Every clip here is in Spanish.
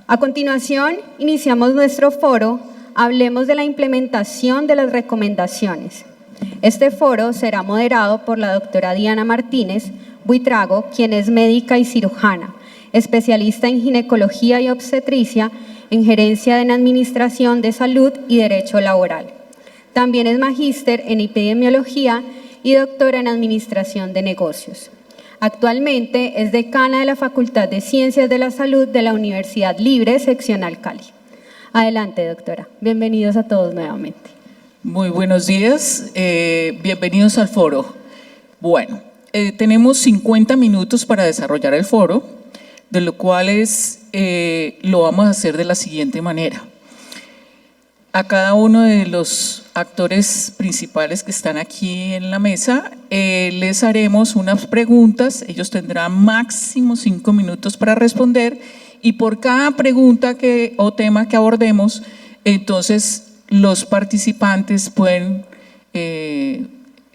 A continuación, iniciamos nuestro foro Hablemos de la implementación de las recomendaciones. Este foro será moderado por la doctora Diana Martínez Buitrago, quien es médica y cirujana, especialista en ginecología y obstetricia, en gerencia en administración de salud y derecho laboral. También es magíster en epidemiología y doctora en administración de negocios. Actualmente es decana de la Facultad de Ciencias de la Salud de la Universidad Libre, seccional Cali. Adelante, doctora. Bienvenidos a todos nuevamente. Muy buenos días. Bienvenidos al foro. Bueno, tenemos 50 minutos para desarrollar el foro, de lo cual lo vamos a hacer de la siguiente manera. A cada uno de los actores principales que están aquí en la mesa, les haremos unas preguntas. Ellos tendrán máximo 5 minutos para responder y por cada pregunta o tema que abordemos, entonces los participantes pueden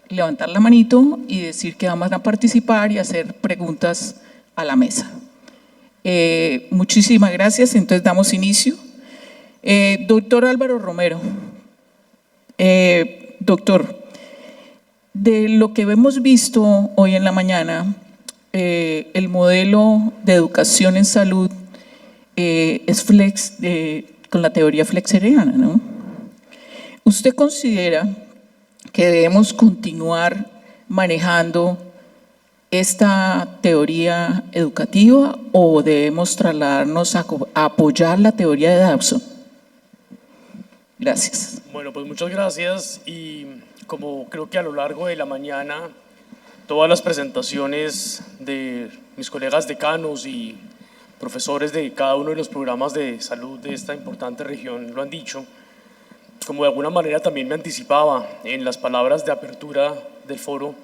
levantar la manito y decir que vamos a participar y hacer preguntas a la mesa. Muchísimas gracias. Entonces damos inicio. Doctor Álvaro Romero, doctor, de lo que hemos visto hoy en la mañana, el modelo de educación en salud es con la teoría flexeriana, ¿no? ¿Usted considera que debemos continuar manejando esta teoría educativa o debemos trasladarnos a apoyar la teoría de Dawson? Gracias. Bueno, pues muchas gracias y como creo que a lo largo de la mañana todas las presentaciones de mis colegas decanos y profesores de cada uno de los programas de salud de esta importante región lo han dicho, como de alguna manera también me anticipaba en las palabras de apertura del foro,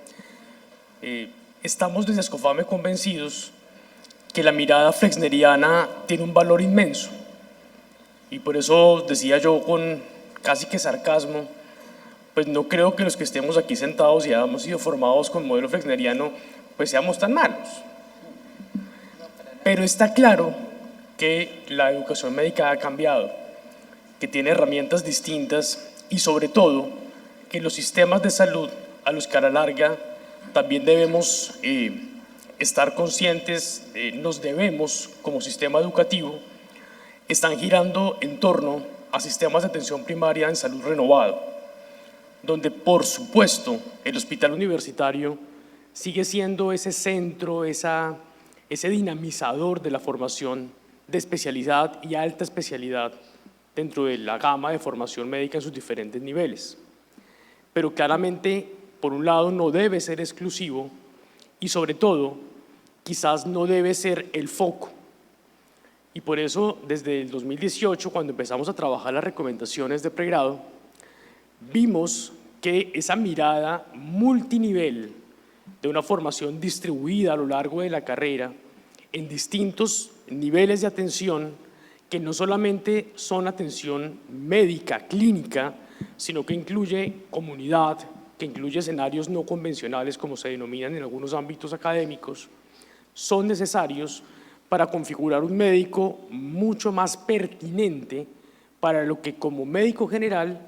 estamos desde Escofame convencidos que la mirada flexneriana tiene un valor inmenso y por eso decía yo con casi que sarcasmo, pues no creo que los que estemos aquí sentados y hayamos sido formados con modelo flexneriano pues seamos tan malos. Pero está claro que la educación médica ha cambiado, que tiene herramientas distintas y sobre todo que los sistemas de salud a los que a la larga también debemos estar conscientes, nos debemos como sistema educativo, están girando en torno a sistemas de atención primaria en salud renovado, donde por supuesto el hospital universitario sigue siendo ese centro, ese dinamizador de la formación de especialidad y alta especialidad dentro de la gama de formación médica en sus diferentes niveles. Pero claramente, por un lado, no debe ser exclusivo y sobre todo, quizás no debe ser el foco. Y por eso, desde el 2018, cuando empezamos a trabajar las recomendaciones de pregrado, vimos que esa mirada multinivel de una formación distribuida a lo largo de la carrera en distintos niveles de atención que no solamente son atención médica, clínica, sino que incluye comunidad, que incluye escenarios no convencionales como se denominan en algunos ámbitos académicos, son necesarios para configurar un médico mucho más pertinente para lo que como médico general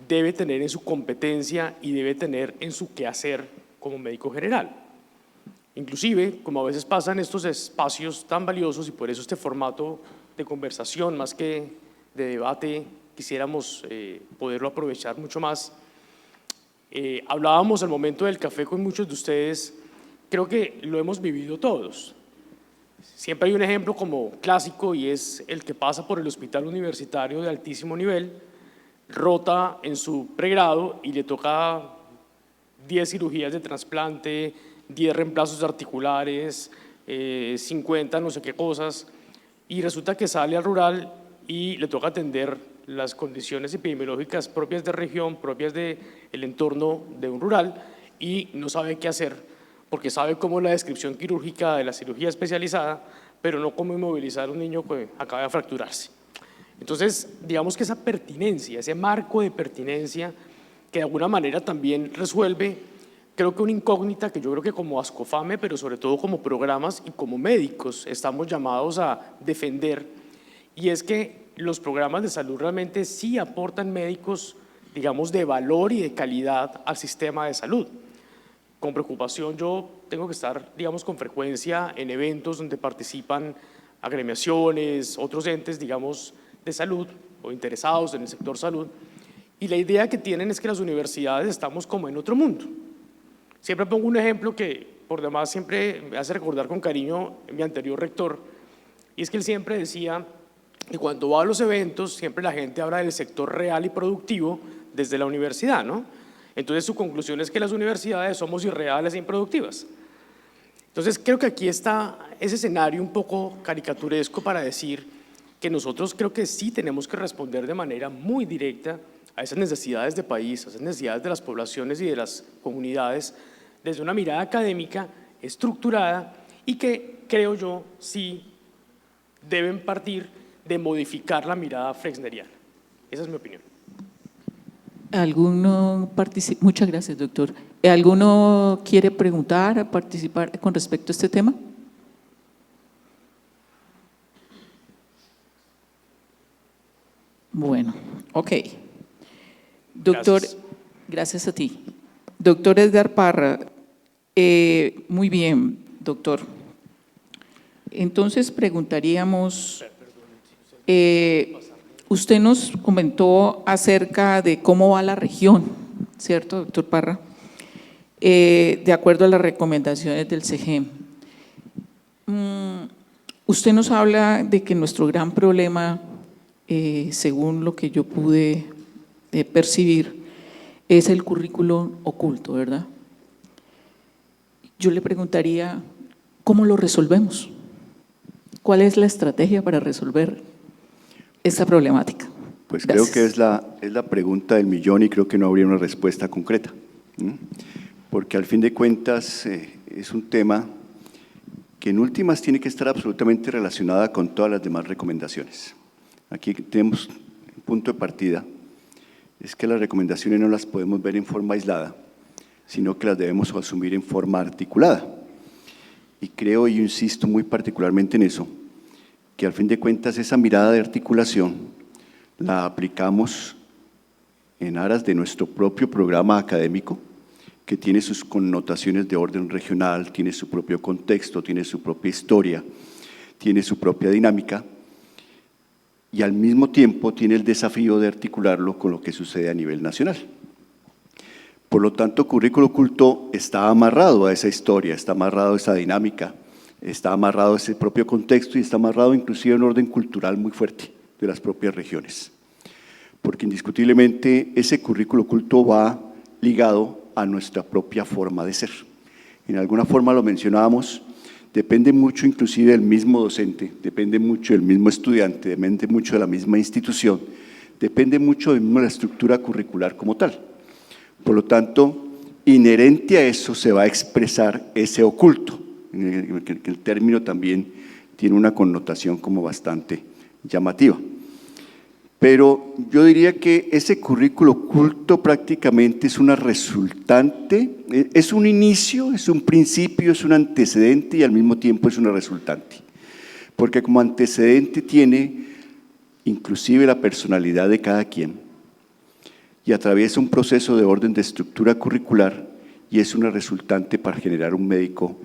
debe tener en su competencia y debe tener en su quehacer como médico general. Inclusive, como a veces pasa en estos espacios tan valiosos y por eso este formato de conversación más que de debate quisiéramos poderlo aprovechar mucho más. Hablábamos al momento del café con muchos de ustedes, creo que lo hemos vivido todos. Siempre hay un ejemplo como clásico y es el que pasa por el hospital universitario de altísimo nivel, rota en su pregrado y le toca 10 cirugías de trasplante, 10 reemplazos articulares, 50 no sé qué cosas, y resulta que sale al rural y le toca atender las condiciones epidemiológicas propias de región, propias del entorno de un rural, y no sabe qué hacer, porque sabe cómo la descripción quirúrgica de la cirugía especializada, pero no cómo inmovilizar a un niño que acaba de fracturarse. Entonces, digamos que esa pertinencia, ese marco de pertinencia, que de alguna manera también resuelve, creo que una incógnita que yo creo que como Ascofame, pero sobre todo como programas y como médicos, estamos llamados a defender, y es que los programas de salud realmente sí aportan médicos, digamos, de valor y de calidad al sistema de salud. Con preocupación yo tengo que estar, digamos, con frecuencia en eventos donde participan agremiaciones, otros entes, digamos, de salud o interesados en el sector salud, y la idea que tienen es que las universidades estamos como en otro mundo. Siempre pongo un ejemplo que por demás siempre me hace recordar con cariño mi anterior rector, y es que él siempre decía que cuando va a los eventos siempre la gente habla del sector real y productivo desde la universidad, ¿no? Entonces su conclusión es que las universidades somos irreales e improductivas. Entonces creo que aquí está ese escenario un poco caricaturesco para decir que nosotros creo que sí tenemos que responder de manera muy directa a esas necesidades de país, a esas necesidades de las poblaciones y de las comunidades desde una mirada académica, estructurada, y que creo yo sí deben partir de modificar la mirada flexneriana. Esa es mi opinión. Muchas gracias, doctor. ¿Alguno quiere preguntar, participar con respecto a este tema? Bueno, ok. Doctor, gracias a ti. Doctor Edgar Parra, muy bien, doctor. Entonces preguntaríamos, usted nos comentó acerca de cómo va la región, ¿cierto, doctor Parra? De acuerdo a las recomendaciones del CEGEM. Usted nos habla de que nuestro gran problema, según lo que yo pude percibir, es el currículo oculto, ¿verdad? Yo le preguntaría, ¿cómo lo resolvemos? ¿Cuál es la estrategia para resolver esta problemática? Pues Gracias. creo que es la pregunta del millón y creo que no habría una respuesta concreta, porque al fin de cuentas es un tema que en últimas tiene que estar absolutamente relacionada con todas las demás recomendaciones. Aquí tenemos un punto de partida, es que las recomendaciones no las podemos ver en forma aislada, sino que las debemos asumir en forma articulada. Y creo, y insisto muy particularmente en eso, que al fin de cuentas esa mirada de articulación la aplicamos en aras de nuestro propio programa académico, que tiene sus connotaciones de orden regional, tiene su propio contexto, tiene su propia historia, tiene su propia dinámica, y al mismo tiempo tiene el desafío de articularlo con lo que sucede a nivel nacional. Por lo tanto, currículo oculto está amarrado a esa historia, está amarrado a esa dinámica, está amarrado a ese propio contexto y está amarrado inclusive a un orden cultural muy fuerte de las propias regiones. Porque indiscutiblemente ese currículo oculto va ligado a nuestra propia forma de ser. En alguna forma lo mencionábamos, depende mucho inclusive del mismo docente, depende mucho del mismo estudiante, depende mucho de la misma institución, depende mucho de la estructura curricular como tal. Por lo tanto, inherente a eso se va a expresar ese oculto, que el término también tiene una connotación como bastante llamativa. Pero yo diría que ese currículo oculto prácticamente es una resultante, es un inicio, es un principio, es un antecedente y al mismo tiempo es una resultante. Porque como antecedente tiene inclusive la personalidad de cada quien y atraviesa un proceso de orden de estructura curricular y es una resultante para generar un médico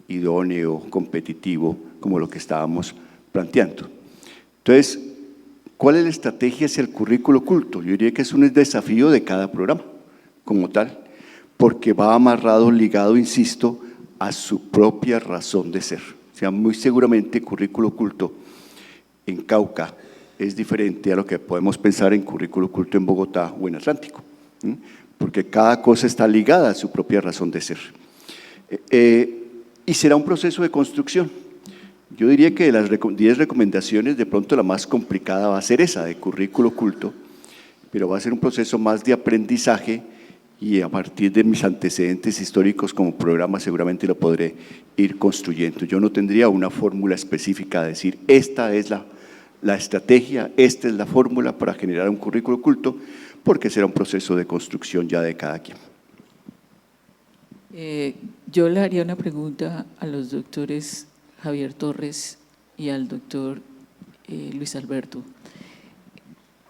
idóneo, competitivo, como lo que estábamos planteando. Entonces, ¿cuál es la estrategia hacia el currículo oculto? Yo diría que es un desafío de cada programa como tal, porque va amarrado, ligado, insisto, a su propia razón de ser. O sea, muy seguramente currículo oculto en Cauca es diferente a lo que podemos pensar en currículo oculto en Bogotá o en Atlántico, porque cada cosa está ligada a su propia razón de ser. Y será un proceso de construcción. Yo diría que de las 10 recomendaciones, de pronto la más complicada va a ser esa, de currículo oculto, pero va a ser un proceso más de aprendizaje y a partir de mis antecedentes históricos como programa seguramente lo podré ir construyendo. Yo no tendría una fórmula específica de decir, esta es la estrategia, esta es la fórmula para generar un currículo oculto, porque será un proceso de construcción ya de cada quien. Yo le haría una pregunta a los doctores Javier Torres y al doctor Luis Alberto,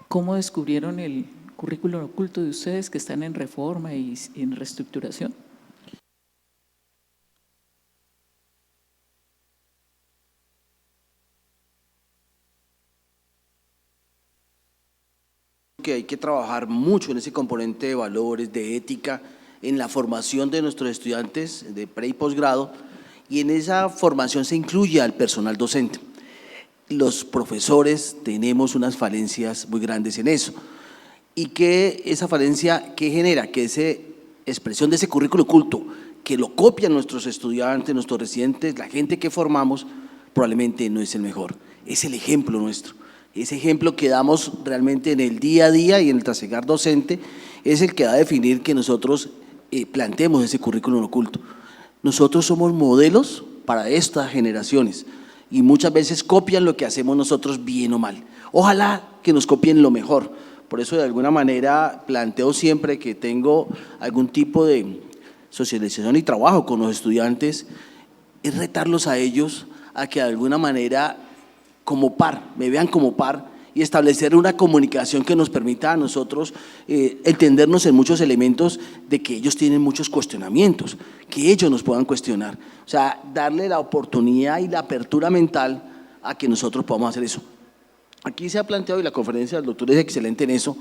¿cómo descubrieron el currículum oculto de ustedes que están en reforma y en reestructuración? Que hay que trabajar mucho en ese componente de valores, de ética, en la formación de nuestros estudiantes de pre y posgrado, y en esa formación se incluye al personal docente. Los profesores tenemos unas falencias muy grandes en eso, y que esa falencia, ¿qué genera? Que esa expresión de ese currículo oculto, que lo copian nuestros estudiantes, nuestros residentes, la gente que formamos, probablemente no es el mejor, es el ejemplo nuestro. Ese ejemplo que damos realmente en el día a día y en el trasegar docente es el que va a definir que nosotros planteemos ese currículum oculto. Nosotros somos modelos para estas generaciones y muchas veces copian lo que hacemos nosotros bien o mal. Ojalá que nos copien lo mejor. Por eso de alguna manera planteo siempre que tengo algún tipo de socialización y trabajo con los estudiantes, es retarlos a ellos a que de alguna manera como par, me vean como par y establecer una comunicación que nos permita a nosotros entendernos en muchos elementos de que ellos tienen muchos cuestionamientos, que ellos nos puedan cuestionar. O sea, darle la oportunidad y la apertura mental a que nosotros podamos hacer eso. Aquí se ha planteado, y la conferencia del doctor es excelente en eso,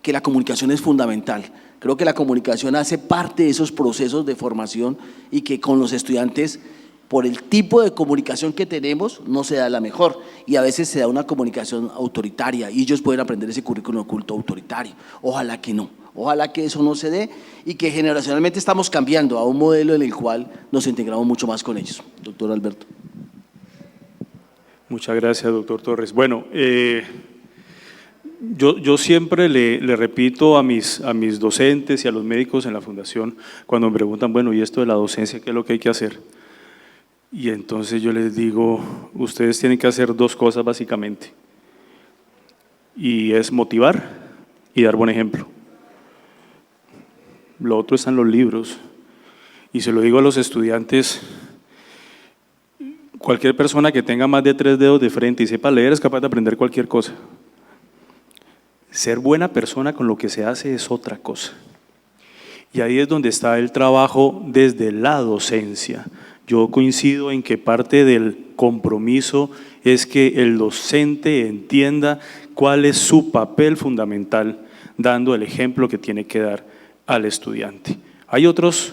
que la comunicación es fundamental. Creo que la comunicación hace parte de esos procesos de formación y que con los estudiantes, por el tipo de comunicación que tenemos, no se da la mejor y a veces se da una comunicación autoritaria y ellos pueden aprender ese currículum oculto autoritario. Ojalá que no, ojalá que eso no se dé y que generacionalmente estamos cambiando a un modelo en el cual nos integramos mucho más con ellos. Doctor Alberto. Muchas gracias, doctor Torres. Bueno, yo siempre le repito a mis docentes y a los médicos en la fundación cuando me preguntan, bueno, ¿y esto de la docencia qué es lo que hay que hacer? Y entonces yo les digo, ustedes tienen que hacer dos cosas básicamente, y es motivar y dar buen ejemplo. Lo otro está en los libros, y se lo digo a los estudiantes, cualquier persona que tenga más de 3 dedos de frente y sepa leer es capaz de aprender cualquier cosa. Ser buena persona con lo que se hace es otra cosa. Y ahí es donde está el trabajo desde la docencia. Yo coincido en que parte del compromiso es que el docente entienda cuál es su papel fundamental, dando el ejemplo que tiene que dar al estudiante. Hay otros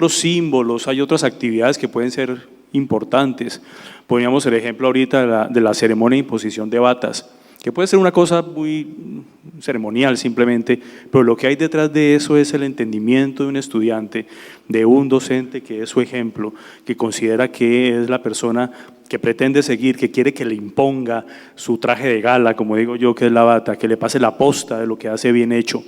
símbolos, hay otras actividades que pueden ser importantes. Poníamos el ejemplo ahorita de la ceremonia de imposición de batas, que puede ser una cosa muy ceremonial simplemente, pero lo que hay detrás de eso es el entendimiento de un estudiante, de un docente que es su ejemplo, que considera que es la persona que pretende seguir, que quiere que le imponga su traje de gala, como digo yo, que es la bata, que le pase la posta de lo que hace bien hecho.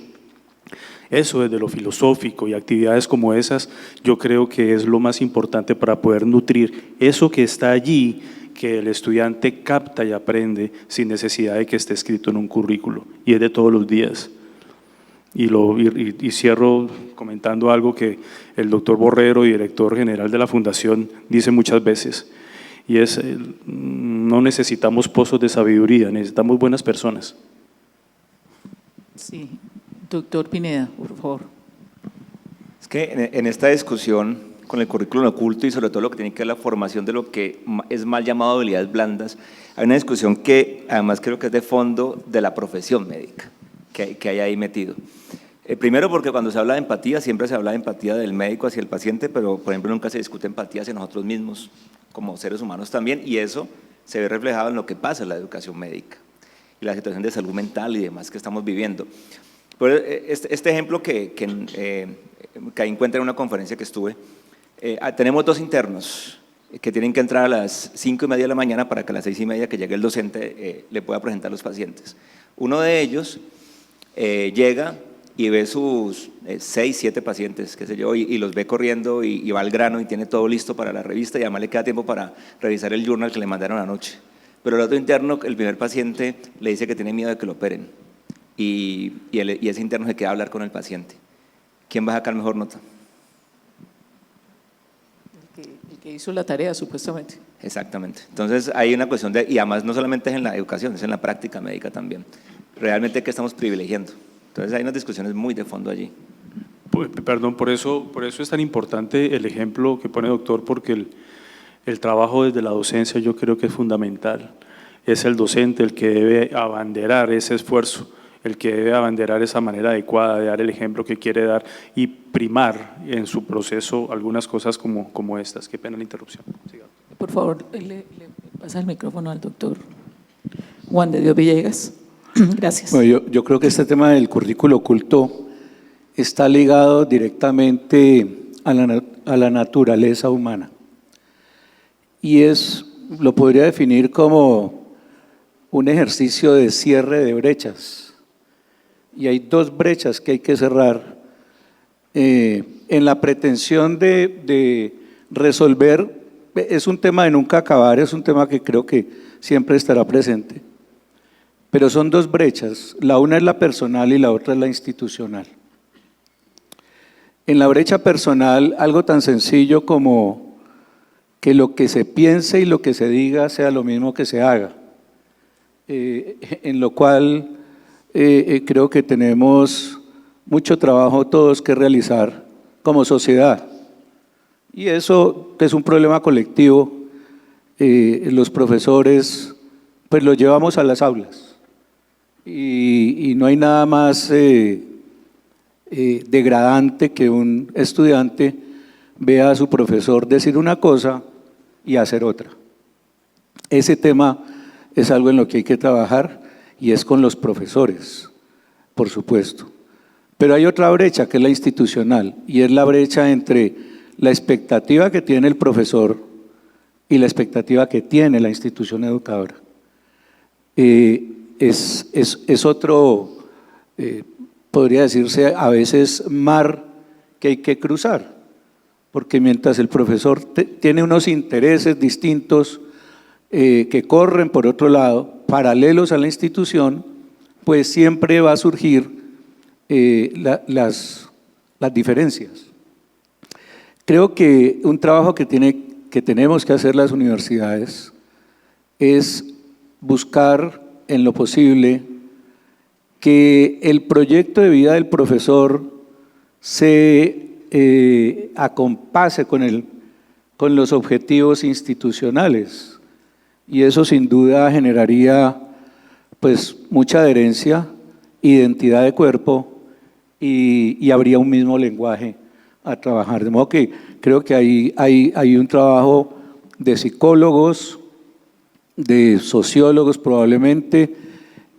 Eso desde lo filosófico y actividades como esas, yo creo que es lo más importante para poder nutrir eso que está allí, que el estudiante capta y aprende sin necesidad de que esté escrito en un currículo, y es de todos los días. Y cierro comentando algo que el doctor Borrero, director general de la Fundación, dice muchas veces, y es, no necesitamos pozos de sabiduría, necesitamos buenas personas. Sí, doctor Pineda, por favor. Es que en esta discusión con el currículum oculto y sobre todo lo que tiene que ver la formación de lo que es mal llamado habilidades blandas, hay una discusión que además creo que es de fondo de la profesión médica que hay ahí metido. Primero porque cuando se habla de empatía, siempre se habla de empatía del médico hacia el paciente, pero por ejemplo nunca se discute empatía hacia nosotros mismos como seres humanos también, y eso se ve reflejado en lo que pasa en la educación médica y la situación de salud mental y demás que estamos viviendo. Pero este ejemplo que encuentré en una conferencia que estuve, tenemos 2 internos que tienen que entrar a las 5:30 de la mañana para que a las 6:30 que llegue el docente le pueda presentar a los pacientes. Uno de ellos llega y ve sus 6, 7 pacientes, qué sé yo, y los ve corriendo y va al grano y tiene todo listo para la revista, y además le queda tiempo para revisar el journal que le mandaron anoche. Pero el otro interno, el primer paciente, le dice que tiene miedo de que lo operen, y ese interno se queda a hablar con el paciente. ¿Quién va a sacar mejor nota? que hizo la tarea, supuestamente. Exactamente. Entonces hay una cuestión de, y además no solamente es en la educación, es en la práctica médica también. Realmente, ¿qué estamos privilegiando? Entonces hay unas discusiones muy de fondo allí. Perdón, por eso es tan importante el ejemplo que pone doctor, porque el trabajo desde la docencia yo creo que es fundamental. Es el docente el que debe abanderar ese esfuerzo, el que debe abanderar esa manera adecuada de dar el ejemplo que quiere dar y primar en su proceso algunas cosas como estas. Qué pena la interrupción. Siga. Por favor, le pasa el micrófono al doctor Juan de Dios Villegas. Gracias. Bueno, yo creo que este tema del currículo oculto está ligado directamente a la naturaleza humana. Y lo podría definir como un ejercicio de cierre de brechas. Y hay dos brechas que hay que cerrar en la pretensión de resolver. Es un tema de nunca acabar, es un tema que creo que siempre estará presente. Pero son dos brechas, la una es la personal y la otra es la institucional. En la brecha personal, algo tan sencillo como que lo que se piense y lo que se diga sea lo mismo que se haga, en lo cual creo que tenemos mucho trabajo todos que realizar como sociedad. Y eso es un problema colectivo, los profesores pues lo llevamos a las aulas. Y no hay nada más degradante que un estudiante vea a su profesor decir una cosa y hacer otra. Ese tema es algo en lo que hay que trabajar y es con los profesores, por supuesto. Pero hay otra brecha que es la institucional y es la brecha entre la expectativa que tiene el profesor y la expectativa que tiene la institución educadora. Es otro, podría decirse a veces, mar que hay que cruzar, porque mientras el profesor tiene unos intereses distintos que corren por otro lado, paralelos a la institución, pues siempre va a surgir las diferencias. Creo que un trabajo que tenemos que hacer las universidades es buscar en lo posible que el proyecto de vida del profesor se acompase con los objetivos institucionales y eso sin duda generaría pues mucha adherencia, identidad de cuerpo y habría un mismo lenguaje a trabajar. De modo que creo que hay un trabajo de psicólogos, de sociólogos probablemente,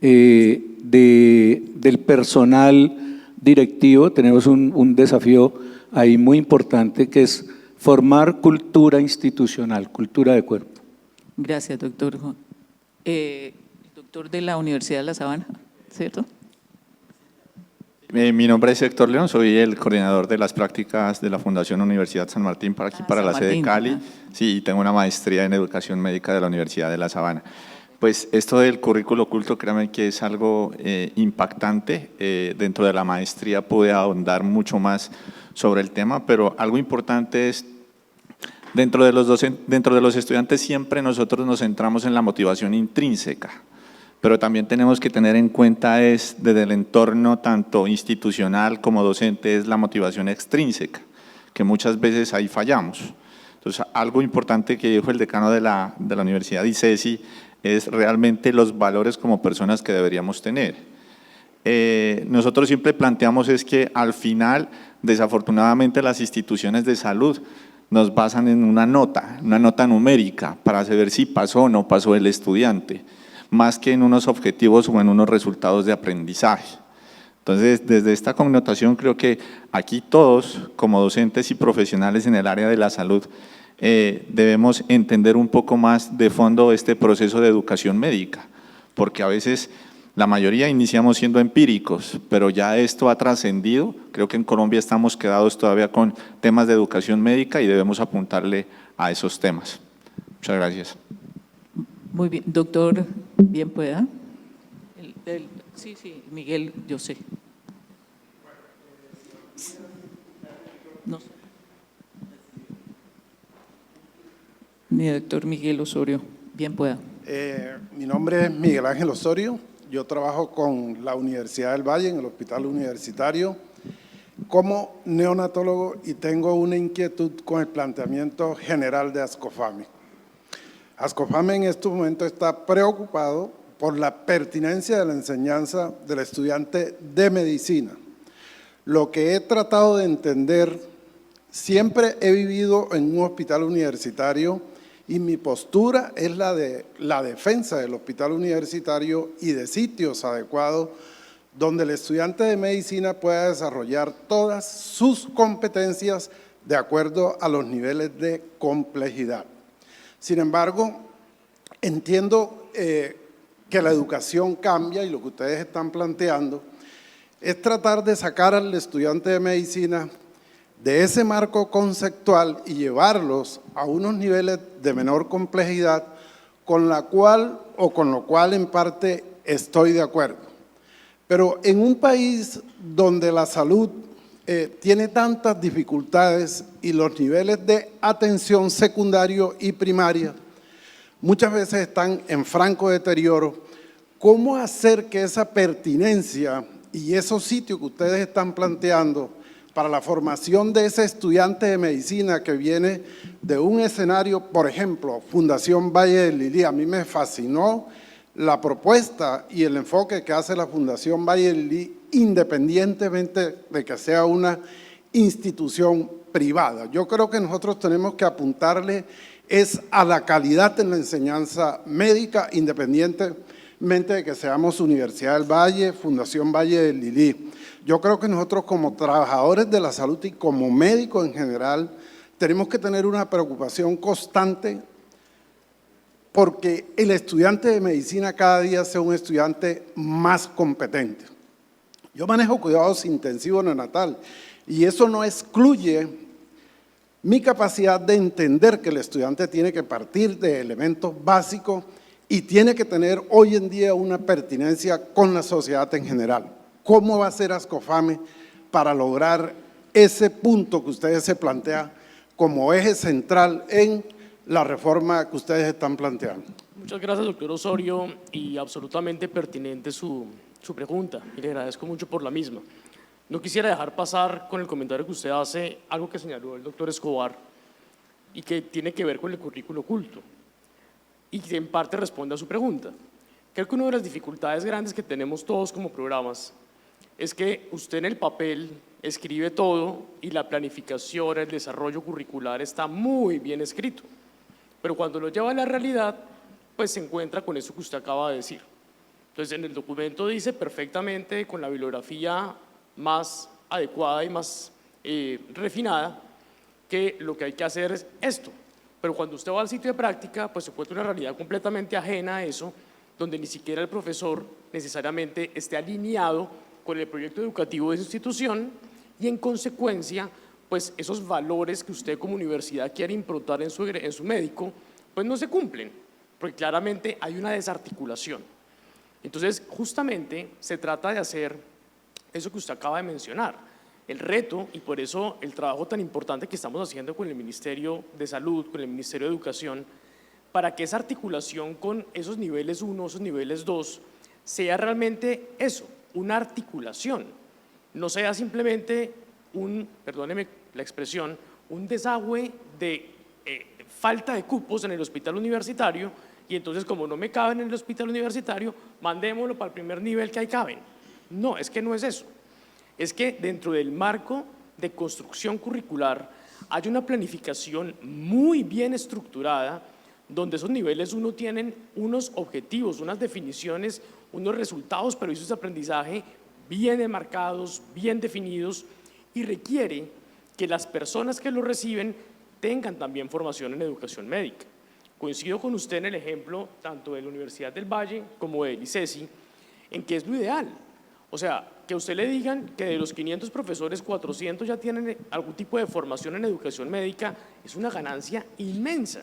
del personal directivo. Tenemos un desafío ahí muy importante que es formar cultura institucional, cultura de cuerpo. Gracias, doctor. Doctor de la Universidad de La Sabana, ¿cierto? Mi nombre es Héctor León, soy el coordinador de las prácticas de la Fundación Universidad San Martín para aquí, para San la sede de Martín, Cali. Sí, tengo una maestría en Educación Médica de la Universidad de La Sabana. Pues esto del currículo oculto, créanme que es algo impactante. Dentro de la maestría pude ahondar mucho más sobre el tema, pero algo importante es, dentro de los estudiantes siempre nosotros nos centramos en la motivación intrínseca, pero también tenemos que tener en cuenta desde el entorno tanto institucional como docente es la motivación extrínseca, que muchas veces ahí fallamos. Entonces, algo importante que dijo el decano de la Universidad ICESI es realmente los valores como personas que deberíamos tener. Nosotros siempre planteamos es que al final, desafortunadamente, las instituciones de salud nos basan en una nota numérica para saber si pasó o no pasó el estudiante, más que en unos objetivos o en unos resultados de aprendizaje. Entonces, desde esta connotación creo que aquí todos, como docentes y profesionales en el área de la salud, debemos entender un poco más de fondo este proceso de educación médica, porque a veces la mayoría iniciamos siendo empíricos, pero ya esto ha trascendido. Creo que en Colombia estamos quedados todavía con temas de educación médica y debemos apuntarle a esos temas. Muchas gracias. Muy bien, doctor, bien pueda. Sí, Miguel, yo sé. No sé. Doctor Miguel Osorio, bien pueda. Mi nombre es Miguel Ángel Osorio, yo trabajo con la Universidad del Valle, en el Hospital Universitario, como neonatólogo y tengo una inquietud con el planteamiento general de Ascofame. Ascofame en este momento está preocupado por la pertinencia de la enseñanza del estudiante de medicina. Lo que he tratado de entender, siempre he vivido en un hospital universitario y mi postura es la de la defensa del hospital universitario y de sitios adecuados donde el estudiante de medicina pueda desarrollar todas sus competencias de acuerdo a los niveles de complejidad. Sin embargo, entiendo que la educación cambia y lo que ustedes están planteando es tratar de sacar al estudiante de medicina de ese marco conceptual y llevarlos a unos niveles de menor complejidad con lo cual en parte estoy de acuerdo. Pero en un país donde la salud tiene tantas dificultades y los niveles de atención secundario y primaria muchas veces están en franco deterioro, ¿cómo hacer que esa pertinencia y esos sitios que ustedes están planteando para la formación de ese estudiante de medicina que viene de un escenario, por ejemplo, Fundación Valle del Lilí? A mí me fascinó la propuesta y el enfoque que hace la Fundación Valle del Lilí, independientemente de que sea una institución privada. Yo creo que nosotros tenemos que apuntarle a la calidad en la enseñanza médica, independientemente de que seamos Universidad del Valle, Fundación Valle del Lilí. Yo creo que nosotros como trabajadores de la salud y como médicos en general tenemos que tener una preocupación constante porque el estudiante de medicina cada día sea un estudiante más competente. Yo manejo cuidados intensivos neonatal y eso no excluye mi capacidad de entender que el estudiante tiene que partir de elementos básicos y tiene que tener hoy en día una pertinencia con la sociedad en general. ¿Cómo va a ser Ascofame para lograr ese punto que ustedes se plantean como eje central en la reforma que ustedes están planteando? Muchas gracias, doctor Osorio, y absolutamente pertinente su pregunta, y le agradezco mucho por la misma. No quisiera dejar pasar con el comentario que usted hace algo que señaló el doctor Escobar y que tiene que ver con el currículo oculto y que en parte responde a su pregunta. Creo que una de las dificultades grandes que tenemos todos como programas es que usted en el papel escribe todo y la planificación, el desarrollo curricular está muy bien escrito, pero cuando lo lleva a la realidad, pues se encuentra con eso que usted acaba de decir. Entonces, en el documento dice perfectamente, con la bibliografía más adecuada y más refinada, que lo que hay que hacer es esto. Pero cuando usted va al sitio de práctica, pues se encuentra una realidad completamente ajena a eso, donde ni siquiera el profesor necesariamente esté alineado con el proyecto educativo de su institución y en consecuencia, pues esos valores que usted como universidad quiere improntar en su médico, pues no se cumplen, porque claramente hay una desarticulación. Entonces, justamente se trata de hacer eso que usted acaba de mencionar, el reto, y por eso el trabajo tan importante que estamos haciendo con el Ministerio de Salud, con el Ministerio de Educación, para que esa articulación con esos niveles 1, esos niveles 2, sea realmente eso, una articulación, no sea simplemente perdóneme la expresión, un desagüe de falta de cupos en el hospital universitario y entonces como no me caben en el hospital universitario, mandémoslo para el primer nivel que ahí caben. No, es que no es eso. Es que dentro del marco de construcción curricular hay una planificación muy bien estructurada donde esos niveles 1 tienen unos objetivos, unas definiciones, unos resultados, previstos de aprendizaje bien enmarcados, bien definidos y requiere que las personas que lo reciben tengan también formación en educación médica. Coincido con usted en el ejemplo tanto de la Universidad del Valle como del ICESI, en que es lo ideal. O sea, que a usted le digan que de los 500 profesores, 400 ya tienen algún tipo de formación en educación médica, es una ganancia inmensa.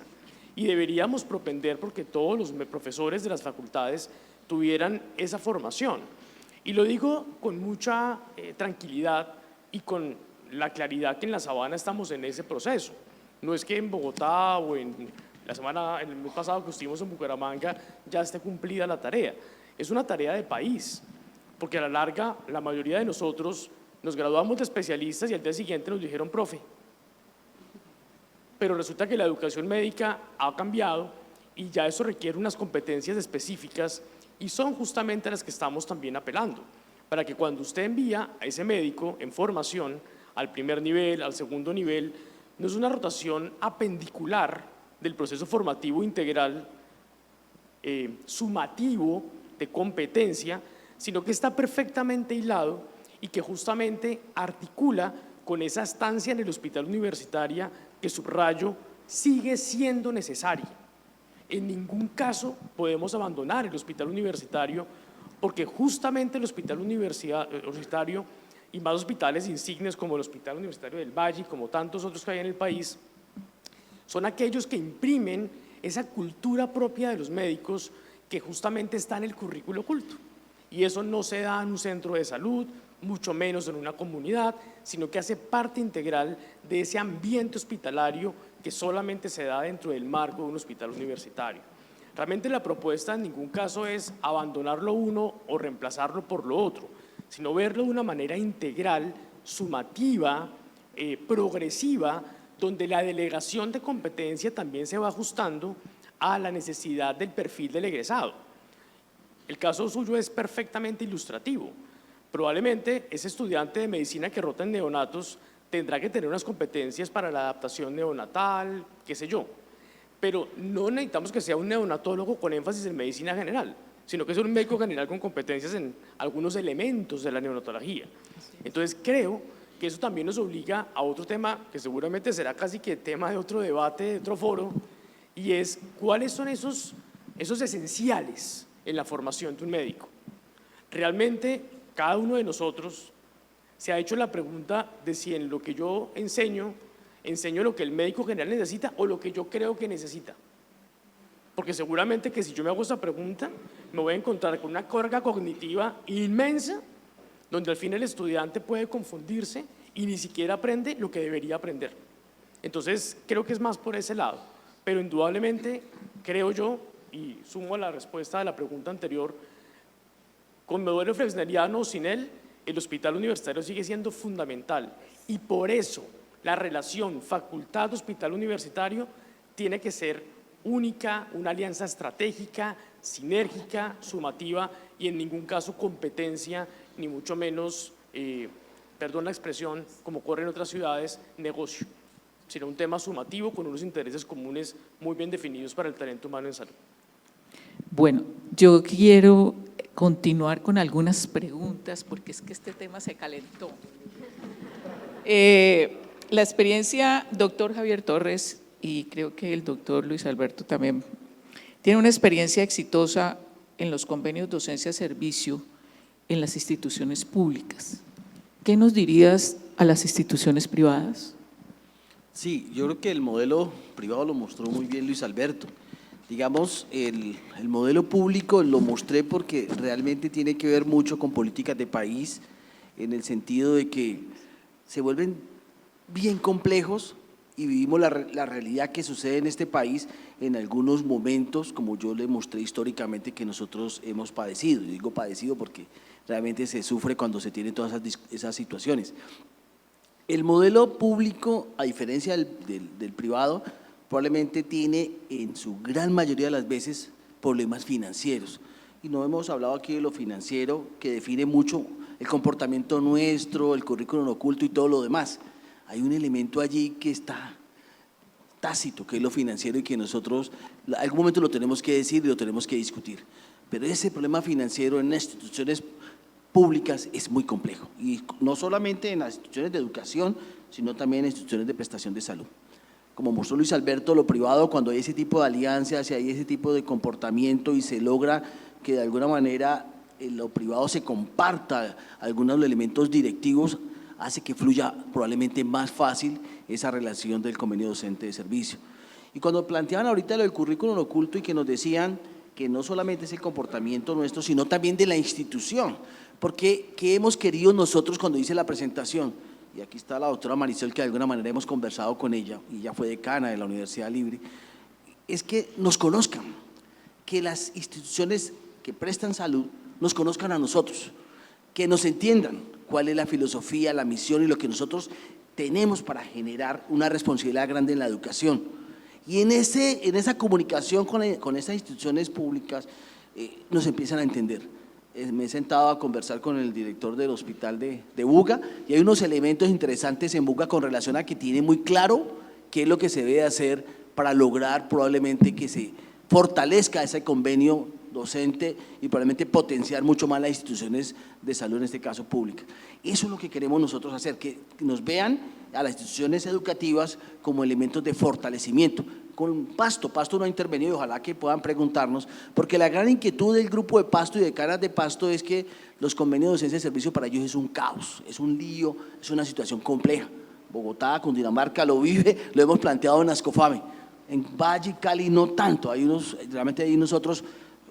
Y deberíamos propender porque todos los profesores de las facultades tuvieran esa formación. Y lo digo con mucha tranquilidad y con la claridad que en la Sabana estamos en ese proceso. No es que en Bogotá o en en el mes pasado que estuvimos en Bucaramanga, ya esté cumplida la tarea. Es una tarea de país, porque a la larga la mayoría de nosotros nos graduamos de especialistas y al día siguiente nos dijeron, profe, pero resulta que la educación médica ha cambiado y ya eso requiere unas competencias específicas y son justamente las que estamos también apelando, para que cuando usted envía a ese médico en formación al primer nivel, al segundo nivel, no es una rotación apendicular del proceso formativo integral, sumativo de competencia, sino que está perfectamente hilado y que justamente articula con esa estancia en el hospital universitario que, subrayo, sigue siendo necesaria. En ningún caso podemos abandonar el hospital universitario porque justamente el hospital universitario y más hospitales insignes como el Hospital Universitario del Valle y como tantos otros que hay en el país, son aquellos que imprimen esa cultura propia de los médicos que justamente está en el currículo oculto. Y eso no se da en un centro de salud, mucho menos en una comunidad, sino que hace parte integral de ese ambiente hospitalario que solamente se da dentro del marco de un hospital universitario. Realmente la propuesta en ningún caso es abandonar lo uno o reemplazarlo por lo otro, sino verlo de una manera integral, sumativa, progresiva, donde la delegación de competencia también se va ajustando a la necesidad del perfil del egresado. El caso suyo es perfectamente ilustrativo. Probablemente ese estudiante de medicina que rota en neonatos tendrá que tener unas competencias para la adaptación neonatal, qué sé yo, pero no necesitamos que sea un neonatólogo con énfasis en medicina general, sino que es un médico general con competencias en algunos elementos de la neonatología. Entonces creo que eso también nos obliga a otro tema que seguramente será casi que tema de otro debate, de otro foro, y es cuáles son esos esenciales en la formación de un médico. Realmente cada uno de nosotros se ha hecho la pregunta de si en lo que yo enseño lo que el médico general necesita o lo que yo creo que necesita. Porque seguramente que si yo me hago esa pregunta, me voy a encontrar con una carga cognitiva inmensa, donde al fin el estudiante puede confundirse y ni siquiera aprende lo que debería aprender. Entonces, creo que es más por ese lado. Pero indudablemente, creo yo, y sumo a la respuesta de la pregunta anterior, con modelo fresneriano o sin él, el hospital universitario sigue siendo fundamental. Y por eso, la relación facultad-hospital universitario tiene que ser única, una alianza estratégica, sinérgica, sumativa y en ningún caso competencia, ni mucho menos, perdón la expresión, como ocurre en otras ciudades, negocio, sino un tema sumativo con unos intereses comunes muy bien definidos para el talento humano en salud. Bueno, yo quiero continuar con algunas preguntas porque es que este tema se calentó. La experiencia, doctor Javier Torres, y creo que el doctor Luis Alberto también, tiene una experiencia exitosa en los convenios docencia-servicio en las instituciones públicas. ¿Qué nos dirías a las instituciones privadas? Sí, yo creo que el modelo privado lo mostró muy bien Luis Alberto. Digamos, el modelo público lo mostré porque realmente tiene que ver mucho con políticas de país, en el sentido de que se vuelven bien complejos y vivimos la realidad que sucede en este país en algunos momentos, como yo le mostré históricamente que nosotros hemos padecido. Yo digo padecido porque realmente se sufre cuando se tienen todas esas situaciones. El modelo público, a diferencia del privado, probablemente tiene en su gran mayoría de las veces problemas financieros. Y no hemos hablado aquí de lo financiero, que define mucho el comportamiento nuestro, el currículum oculto y todo lo demás. Hay un elemento allí que está tácito, que es lo financiero y que nosotros en algún momento lo tenemos que decir y lo tenemos que discutir. Pero ese problema financiero en las instituciones públicas es muy complejo, y no solamente en las instituciones de educación, sino también en instituciones de prestación de salud. Como mostró Luis Alberto, lo privado, cuando hay ese tipo de alianzas y hay ese tipo de comportamiento y se logra que de alguna manera en lo privado se comparta algunos elementos directivos, hace que fluya probablemente más fácil esa relación del convenio docente de servicio. Y cuando planteaban ahorita lo del currículum oculto y que nos decían que no solamente es el comportamiento nuestro, sino también de la institución, porque ¿qué hemos querido nosotros cuando hice la presentación? Y aquí está la doctora Marisol, que de alguna manera hemos conversado con ella, y ella fue decana de la Universidad Libre. es que nos conozcan, que las instituciones que prestan salud nos conozcan a nosotros, que nos entiendan cuál es la filosofía, la misión y lo que nosotros tenemos para generar una responsabilidad grande en la educación. Y en esa comunicación con esas instituciones públicas nos empiezan a entender. Me he sentado a conversar con el director del hospital de Buga y hay unos elementos interesantes en Buga con relación a que tiene muy claro qué es lo que se debe hacer para lograr probablemente que se fortalezca ese convenio docente y probablemente potenciar mucho más las instituciones de salud, en este caso públicas. Eso es lo que queremos nosotros hacer, que nos vean a las instituciones educativas como elementos de fortalecimiento. Con Pasto no ha intervenido y ojalá que puedan preguntarnos, porque la gran inquietud del grupo de Pasto y de Canas de Pasto es que los convenios de docencia de servicio para ellos es un caos, es un lío, es una situación compleja. Bogotá, Cundinamarca lo vive, lo hemos planteado en Ascofame. En Valle y Cali no tanto, realmente hay nosotros,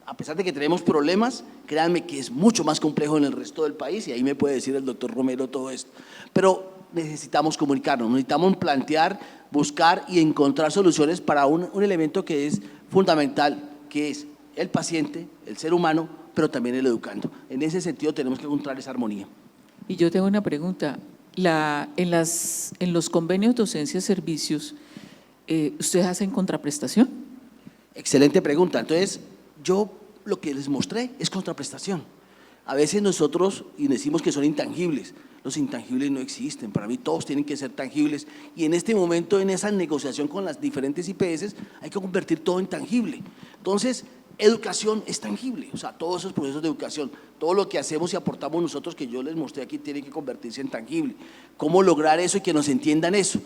a pesar de que tenemos problemas, créanme que es mucho más complejo en el resto del país y ahí me puede decir el doctor Romero todo esto. Pero necesitamos comunicarnos, necesitamos plantear, buscar y encontrar soluciones para un elemento que es fundamental, que es el paciente, el ser humano, pero también el educando. En ese sentido tenemos que encontrar esa armonía. Y yo tengo una pregunta. En los convenios de docencia de servicios, ¿ustedes hacen contraprestación? Excelente pregunta. Entonces, yo lo que les mostré es contraprestación. A veces nosotros y decimos que son intangibles. Los intangibles no existen. Para mí todos tienen que ser tangibles y en este momento, en esa negociación con las diferentes IPS, hay que convertir todo en tangible. Entonces, educación es tangible, o sea, todos esos procesos de educación, todo lo que hacemos y aportamos nosotros, que yo les mostré aquí, tiene que convertirse en tangible. ¿Cómo lograr eso y que nos entiendan eso?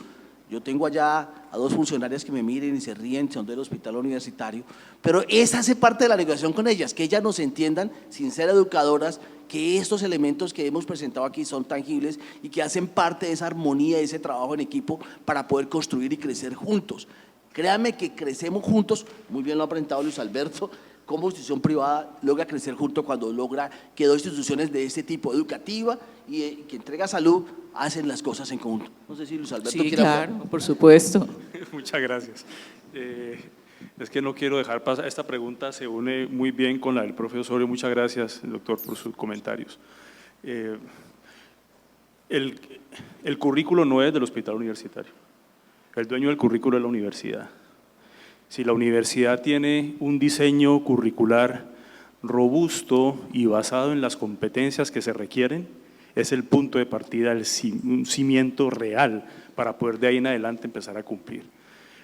Yo tengo allá a dos funcionarias que me miren y se ríen, son del hospital universitario, pero esa hace parte de la negociación con ellas, que ellas nos entiendan, sin ser educadoras, que estos elementos que hemos presentado aquí son tangibles y que hacen parte de esa armonía, de ese trabajo en equipo para poder construir y crecer juntos. Créanme que crecemos juntos, muy bien lo ha presentado Luis Alberto, como institución privada logra crecer junto cuando logra que dos instituciones de este tipo, educativa y que entrega salud, hacen las cosas en conjunto. No sé si Luis Alberto quiere hablar. Sí, claro, por supuesto. Muchas gracias. Es que no quiero dejar pasar, esta pregunta se une muy bien con la del profe Osorio. Muchas gracias, doctor, por sus comentarios. El currículo no es del hospital universitario. El dueño del currículo es la universidad. Si la universidad tiene un diseño curricular robusto y basado en las competencias que se requieren, es el punto de partida, un cimiento real para poder de ahí en adelante empezar a cumplir.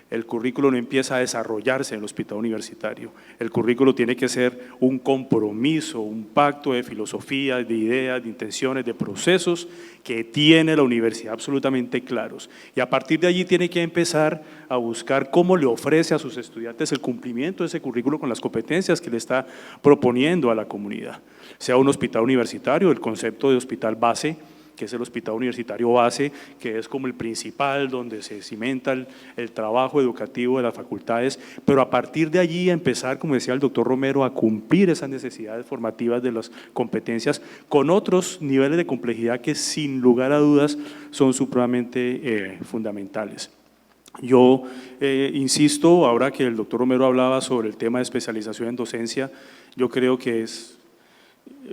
El currículo no empieza a desarrollarse en el hospital universitario. El currículo tiene que ser un compromiso, un pacto de filosofía, de ideas, de intenciones, de procesos que tiene la universidad absolutamente claros. Y a partir de allí tiene que empezar a buscar cómo le ofrece a sus estudiantes el cumplimiento de ese currículo con las competencias que le está proponiendo a la comunidad. Sea un hospital universitario, el concepto de hospital base, que es el hospital universitario base, que es como el principal, donde se cimenta el trabajo educativo de las facultades, pero a partir de allí empezar, como decía el doctor Romero, a cumplir esas necesidades formativas de las competencias con otros niveles de complejidad que sin lugar a dudas son supremamente fundamentales. Yo insisto, ahora que el doctor Romero hablaba sobre el tema de especialización en docencia, yo creo que es,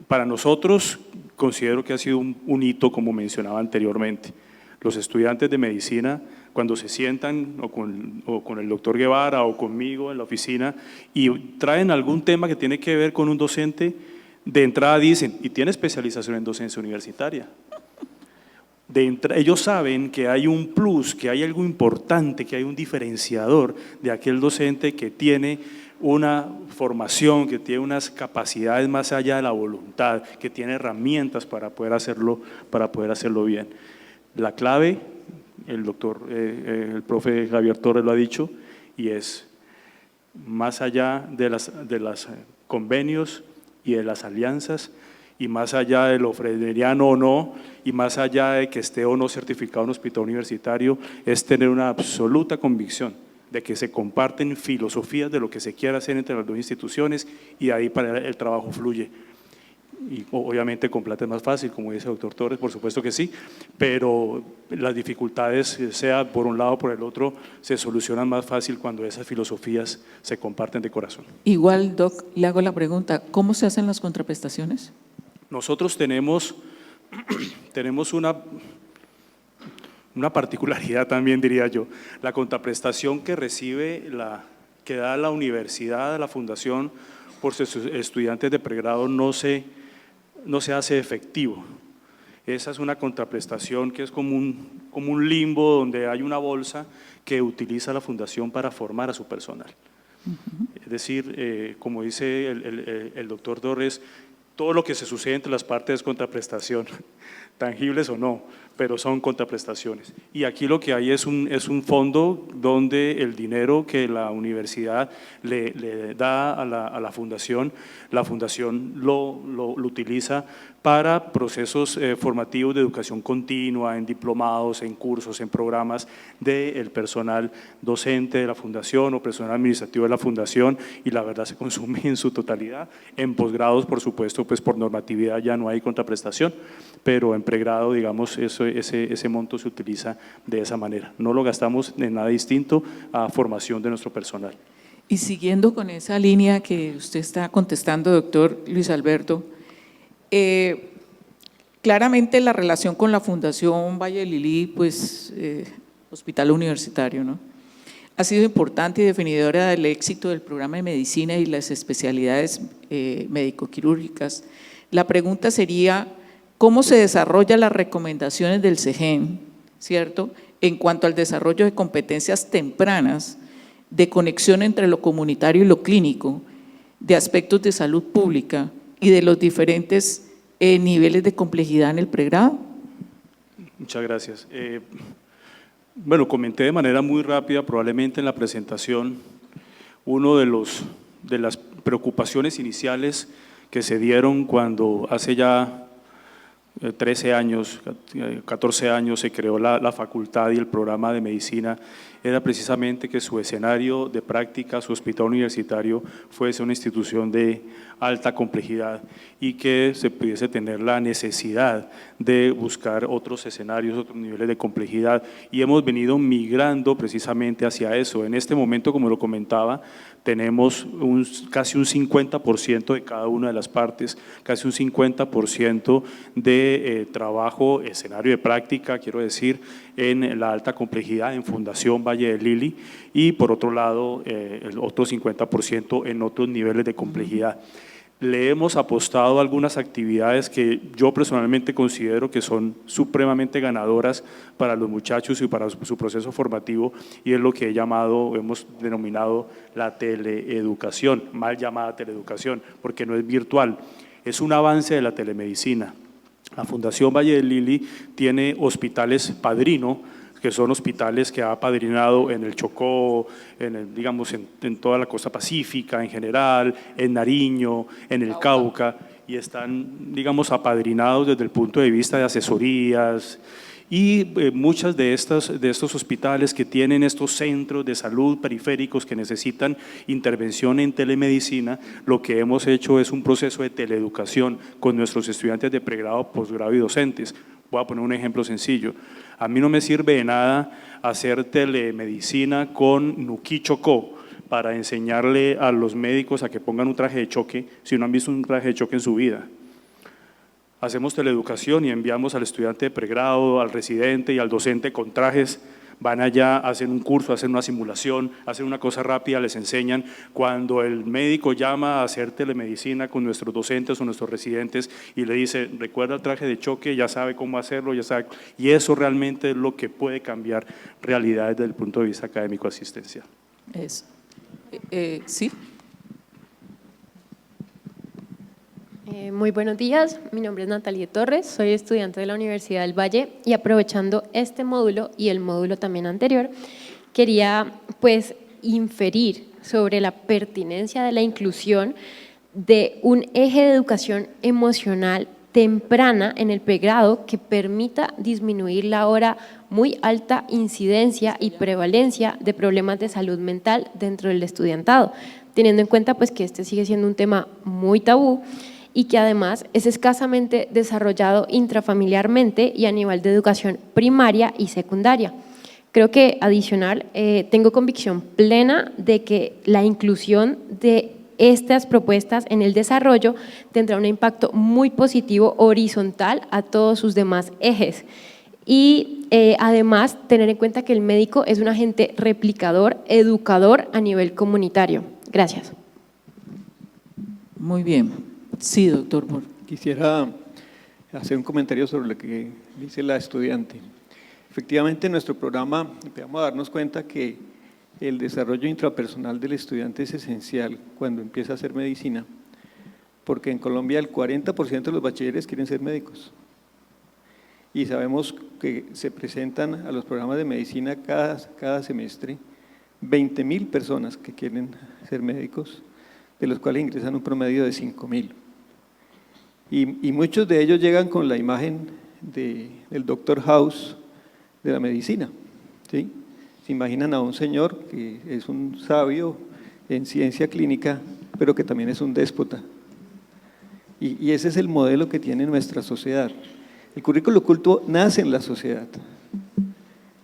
para nosotros, considero que ha sido un hito, como mencionaba anteriormente. Los estudiantes de medicina, cuando se sientan o con el doctor Guevara o conmigo en la oficina y traen algún tema que tiene que ver con un docente, de entrada dicen, ¿y tiene especialización en docencia universitaria? Ellos saben que hay un plus, que hay algo importante, que hay un diferenciador de aquel docente que tiene una formación, que tiene unas capacidades más allá de la voluntad, que tiene herramientas para poder hacerlo bien. La clave, el profe Javier Torres lo ha dicho, y es más allá de las convenios y de las alianzas, y más allá de lo frederiano o no, y más allá de que esté o no certificado en un hospital universitario, es tener una absoluta convicción de que se comparten filosofías de lo que se quiere hacer entre las dos instituciones y ahí para el trabajo fluye. y obviamente con plata es más fácil, como dice el doctor Torres, por supuesto que sí, pero las dificultades, sea por un lado o por el otro, se solucionan más fácil cuando esas filosofías se comparten de corazón. Igual, Doc, le hago la pregunta, ¿cómo se hacen las contraprestaciones? Nosotros tenemos una particularidad también, diría yo. La contraprestación que que da la universidad, la fundación, por sus estudiantes de pregrado no se hace efectivo. Esa es una contraprestación que es como un limbo donde hay una bolsa que utiliza la fundación para formar a su personal. Es decir, como dice el doctor Torres, todo lo que se sucede entre las partes es contraprestación, tangibles o no, pero son contraprestaciones. Y aquí lo que hay es un fondo donde el dinero que la universidad le da a la fundación lo utiliza para procesos formativos de educación continua, en diplomados, en cursos, en programas del personal docente de la fundación o personal administrativo de la fundación, y la verdad se consume en su totalidad. En posgrados, por supuesto, pues por normatividad ya no hay contraprestación, pero en pregrado, digamos, ese monto se utiliza de esa manera. No lo gastamos en nada distinto a formación de nuestro personal. Y siguiendo con esa línea que usted está contestando, doctor Luis Alberto, claramente la relación con la Fundación Valle del Lili, pues hospital universitario, ¿no?, ha sido importante y definidora del éxito del programa de medicina y las especialidades médico-quirúrgicas. La pregunta sería, ¿cómo se desarrollan las recomendaciones del CEGEN, ¿cierto?, en cuanto al desarrollo de competencias tempranas de conexión entre lo comunitario y lo clínico, de aspectos de salud pública y de los diferentes niveles de complejidad en el pregrado? Muchas gracias. Bueno, comenté de manera muy rápida, probablemente en la presentación, uno de las preocupaciones iniciales que se dieron cuando hace ya 13 años, 14 años se creó la facultad y el programa de medicina, era precisamente que su escenario de práctica, su hospital universitario, fuese una institución de alta complejidad y que se pudiese tener la necesidad de buscar otros escenarios, otros niveles de complejidad, y hemos venido migrando precisamente hacia eso. En este momento, como lo comentaba, tenemos casi un 50% de cada una de las partes, casi un 50% de trabajo, escenario de práctica, quiero decir, en la alta complejidad, en Fundación Valle del Lili, y por otro lado, el otro 50% en otros niveles de complejidad. Le hemos apostado a algunas actividades que yo personalmente considero que son supremamente ganadoras para los muchachos y para su proceso formativo, y es lo que hemos denominado la teleeducación, mal llamada teleeducación, porque no es virtual, es un avance de la telemedicina. La Fundación Valle del Lili tiene hospitales padrino, que son hospitales que ha apadrinado en el Chocó, en toda la costa pacífica en general, en Nariño, en el Cauca, y están, digamos, apadrinados desde el punto de vista de asesorías. Y muchas de estos hospitales que tienen estos centros de salud periféricos que necesitan intervención en telemedicina, lo que hemos hecho es un proceso de teleeducación con nuestros estudiantes de pregrado, posgrado y docentes. Voy a poner un ejemplo sencillo. A mí no me sirve de nada hacer telemedicina con Nuquí Chocó para enseñarle a los médicos a que pongan un traje de choque si no han visto un traje de choque en su vida. Hacemos teleeducación y enviamos al estudiante de pregrado, al residente y al docente con trajes, van allá, hacen un curso, hacen una simulación, hacen una cosa rápida, les enseñan. Cuando el médico llama a hacer telemedicina con nuestros docentes o nuestros residentes y le dice, recuerda el traje de choque, ya sabe cómo hacerlo, ya sabe, y eso realmente es lo que puede cambiar realidades desde el punto de vista académico asistencial. ¿Sí? Muy buenos días, mi nombre es Natalie Torres, soy estudiante de la Universidad del Valle y aprovechando este módulo y el módulo también anterior, quería pues inferir sobre la pertinencia de la inclusión de un eje de educación emocional temprana en el pregrado que permita disminuir la ahora muy alta incidencia y prevalencia de problemas de salud mental dentro del estudiantado, teniendo en cuenta pues que este sigue siendo un tema muy tabú y que además es escasamente desarrollado intrafamiliarmente y a nivel de educación primaria y secundaria. Creo que adicional, tengo convicción plena de que la inclusión de estas propuestas en el desarrollo tendrá un impacto muy positivo horizontal a todos sus demás ejes. Y además tener en cuenta que el médico es un agente replicador, educador a nivel comunitario. Gracias. Muy bien. Sí, doctor. Quisiera hacer un comentario sobre lo que dice la estudiante. Efectivamente, en nuestro programa empezamos a darnos cuenta que el desarrollo intrapersonal del estudiante es esencial cuando empieza a hacer medicina, porque en Colombia el 40% de los bachilleres quieren ser médicos. Y sabemos que se presentan a los programas de medicina cada semestre 20.000 personas que quieren ser médicos, de los cuales ingresan un promedio de 5.000. Y muchos de ellos llegan con la imagen del Dr. House de la medicina, ¿sí? Se imaginan a un señor que es un sabio en ciencia clínica, pero que también es un déspota. Y ese es el modelo que tiene nuestra sociedad. El currículo oculto nace en la sociedad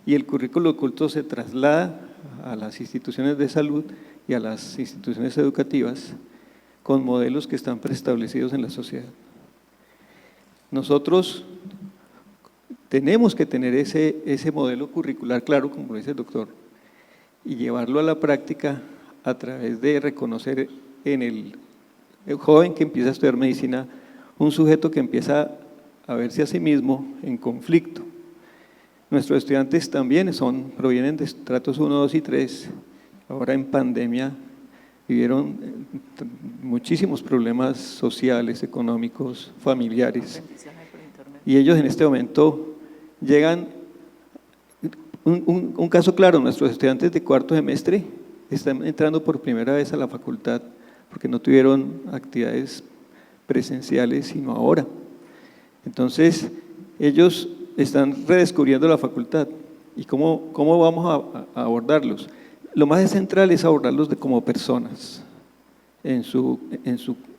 y el currículo oculto se traslada a las instituciones de salud y a las instituciones educativas con modelos que están preestablecidos en la sociedad. Nosotros tenemos que tener ese modelo curricular claro, como lo dice el doctor, y llevarlo a la práctica a través de reconocer en el joven que empieza a estudiar medicina un sujeto que empieza a verse a sí mismo en conflicto. Nuestros estudiantes también provienen de estratos 1, 2 y 3. Ahora en pandemia vivieron muchísimos problemas sociales, económicos, familiares. Y ellos en este momento llegan, un caso claro, nuestros estudiantes de cuarto semestre están entrando por primera vez a la facultad porque no tuvieron actividades presenciales sino ahora. Entonces, ellos están redescubriendo la facultad. ¿Y cómo vamos a abordarlos? Lo más central es abordarlos como personas, en su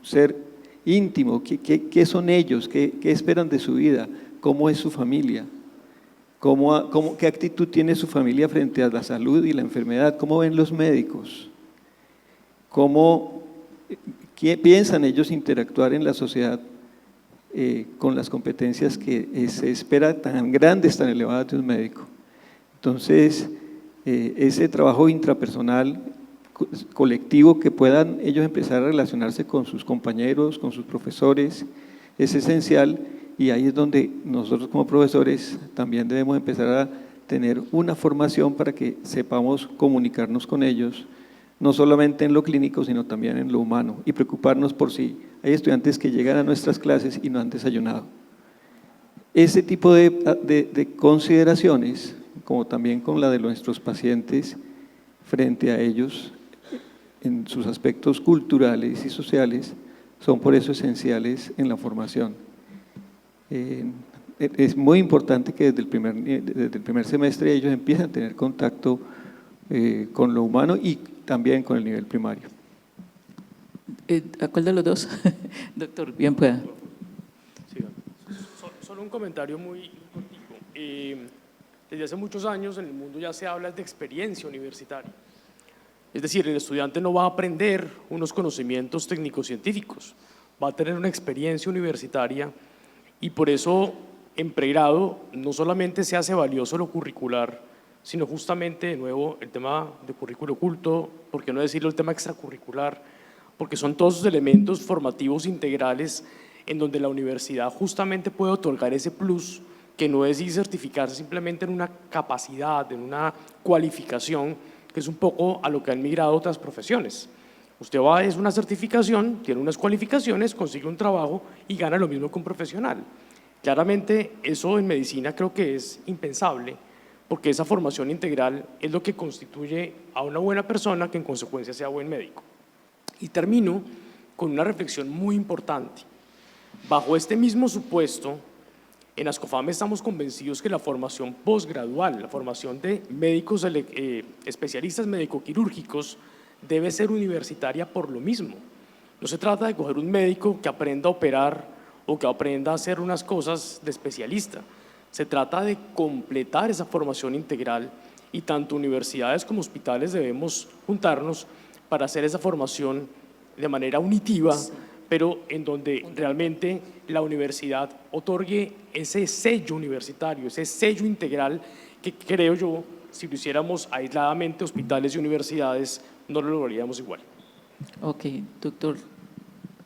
ser íntimo, qué son ellos, qué esperan de su vida, cómo es su familia, qué actitud tiene su familia frente a la salud y la enfermedad, cómo ven los médicos, qué piensan ellos interactuar en la sociedad con las competencias que se espera tan grandes, tan elevadas de un médico. Entonces, ese trabajo intrapersonal, colectivo, que puedan ellos empezar a relacionarse con sus compañeros, con sus profesores, es esencial, y ahí es donde nosotros como profesores también debemos empezar a tener una formación para que sepamos comunicarnos con ellos, no solamente en lo clínico, sino también en lo humano, y preocuparnos por si hay estudiantes que llegan a nuestras clases y no han desayunado. Ese tipo de consideraciones, como también con la de nuestros pacientes frente a ellos, en sus aspectos culturales y sociales, son por eso esenciales en la formación. Es muy importante que desde el primer semestre ellos empiecen a tener contacto con lo humano y también con el nivel primario. ¿A cuál de los dos? Doctor, bien pueda. Sí, solo un comentario muy cortico. Desde hace muchos años en el mundo ya se habla de experiencia universitaria. Es decir, el estudiante no va a aprender unos conocimientos técnico-científicos, va a tener una experiencia universitaria, y por eso en pregrado no solamente se hace valioso lo curricular, sino justamente, de nuevo, el tema de currículo oculto, por qué no decirlo, el tema extracurricular, porque son todos esos elementos formativos integrales en donde la universidad justamente puede otorgar ese plus, que no es ir certificarse simplemente en una capacidad, en una cualificación, que es un poco a lo que han migrado otras profesiones. Usted va, es una certificación, tiene unas cualificaciones, consigue un trabajo y gana lo mismo que un profesional. Claramente eso en medicina creo que es impensable, porque esa formación integral es lo que constituye a una buena persona que en consecuencia sea buen médico. Y termino con una reflexión muy importante. Bajo este mismo supuesto, en Ascofame estamos convencidos que la formación posgradual, la formación de médicos especialistas médico-quirúrgicos debe ser universitaria por lo mismo, No se trata de coger un médico que aprenda a operar o que aprenda a hacer unas cosas de especialista. Se trata de completar esa formación integral y tanto universidades como hospitales debemos juntarnos para hacer esa formación de manera unitiva, pero en donde realmente la universidad otorgue ese sello universitario, ese sello integral que creo yo, si lo hiciéramos aisladamente hospitales y universidades, no lo lograríamos igual. Ok, doctor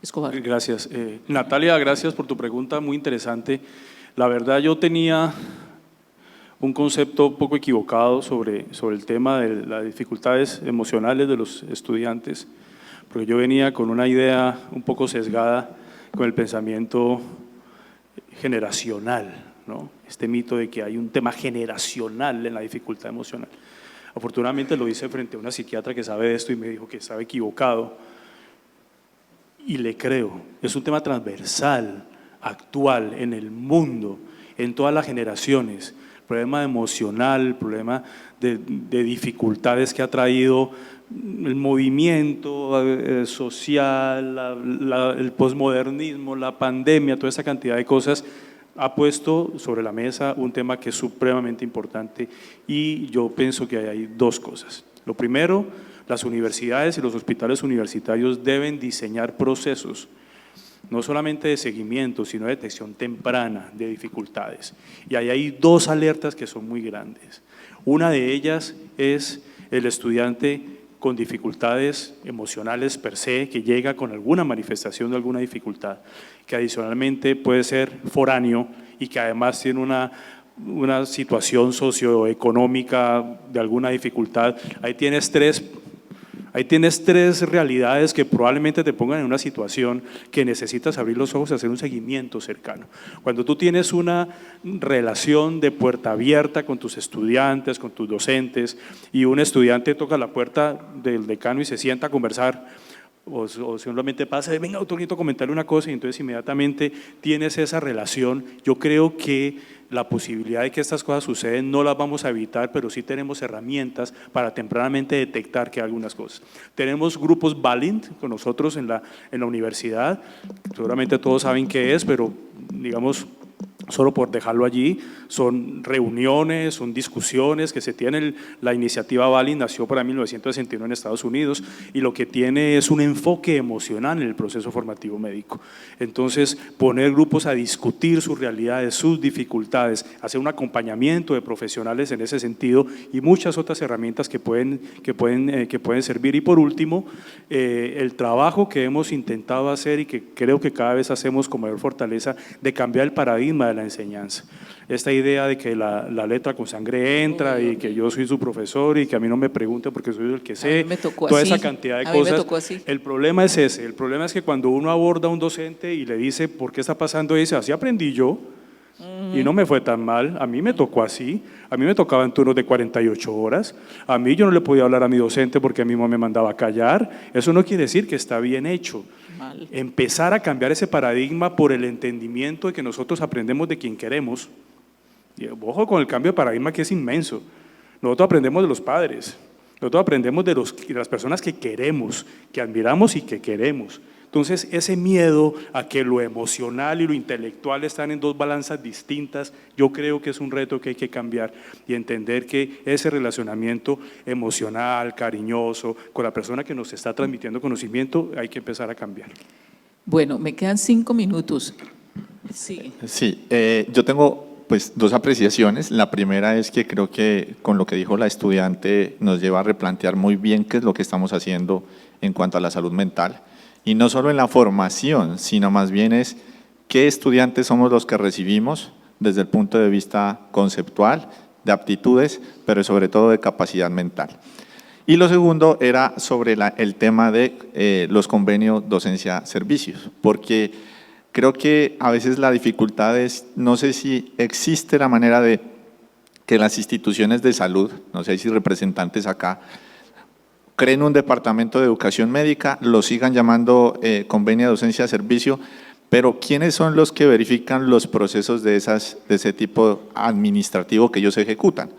Escobar. Gracias. Natalia, gracias por tu pregunta, muy interesante. La verdad, yo tenía un concepto un poco equivocado sobre el tema de las dificultades emocionales de los estudiantes, porque yo venía con una idea un poco sesgada con el pensamiento generacional, ¿no? Este mito de que hay un tema generacional en la dificultad emocional. Afortunadamente lo hice frente a una psiquiatra que sabe de esto y me dijo que estaba equivocado, y le creo. Es un tema transversal, actual, en el mundo, en todas las generaciones. Problema emocional, problema de dificultades que ha traído el movimiento social, el posmodernismo, la pandemia, toda esa cantidad de cosas, ha puesto sobre la mesa un tema que es supremamente importante, y yo pienso que hay dos cosas. Lo primero, las universidades y los hospitales universitarios deben diseñar procesos no solamente de seguimiento, sino de detección temprana de dificultades. Y ahí hay dos alertas que son muy grandes. Una de ellas es el estudiante con dificultades emocionales per se, que llega con alguna manifestación de alguna dificultad, que adicionalmente puede ser foráneo y que además tiene una situación socioeconómica de alguna dificultad. Ahí tienes tres realidades que probablemente te pongan en una situación que necesitas abrir los ojos y hacer un seguimiento cercano. Cuando tú tienes una relación de puerta abierta con tus estudiantes, con tus docentes, y un estudiante toca la puerta del decano y se sienta a conversar, o simplemente pasa, venga, doctor, necesito comentarle una cosa, y entonces inmediatamente tienes esa relación. Yo creo que la posibilidad de que estas cosas suceden no las vamos a evitar, pero sí tenemos herramientas para tempranamente detectar que hay algunas cosas. Tenemos grupos Valiant con nosotros en la universidad, seguramente todos saben qué es, pero digamos, solo por dejarlo allí, son reuniones, son discusiones que se tienen. La iniciativa Valiant nació para 1961 en Estados Unidos y lo que tiene es un enfoque emocional en el proceso formativo médico. Entonces, poner grupos a discutir sus realidades, sus dificultades, hacer un acompañamiento de profesionales en ese sentido y muchas otras herramientas que pueden servir. Y por último, el trabajo que hemos intentado hacer y que creo que cada vez hacemos con mayor fortaleza de cambiar el paradigma de la enseñanza. Esta idea de que la letra con sangre entra y que yo soy su profesor y que a mí no me pregunte porque soy el que sé, toda esa cantidad de cosas. El problema es ese, el problema es que cuando uno aborda a un docente y le dice ¿por qué está pasando eso? Así aprendí yo y no me fue tan mal, a mí me tocó así, a mí me tocaban turnos de 48 horas, a mí yo no le podía hablar a mi docente porque a mí me mandaba a callar. Eso no quiere decir que está bien hecho. Empezar a cambiar ese paradigma por el entendimiento de que nosotros aprendemos de quien queremos. Y ojo con el cambio de paradigma, que es inmenso. Nosotros aprendemos de los padres, nosotros aprendemos de las personas que queremos, que admiramos y que queremos. Entonces, ese miedo a que lo emocional y lo intelectual están en dos balanzas distintas, yo creo que es un reto que hay que cambiar y entender que ese relacionamiento emocional, cariñoso, con la persona que nos está transmitiendo conocimiento, hay que empezar a cambiar. Bueno, me quedan 5 minutos. Sí. Sí, yo tengo pues dos apreciaciones. La primera es que creo que con lo que dijo la estudiante nos lleva a replantear muy bien qué es lo que estamos haciendo en cuanto a la salud mental. Y no solo en la formación, sino más bien es qué estudiantes somos los que recibimos desde el punto de vista conceptual, de aptitudes, pero sobre todo de capacidad mental. Y lo segundo era sobre el tema de los convenios docencia-servicios, porque creo que a veces la dificultad es, no sé si existe la manera de que las instituciones de salud, no sé si representantes acá, creen un departamento de educación médica, lo sigan llamando convenio de docencia de servicio, pero ¿quiénes son los que verifican los procesos de ese tipo administrativo que ellos ejecutan?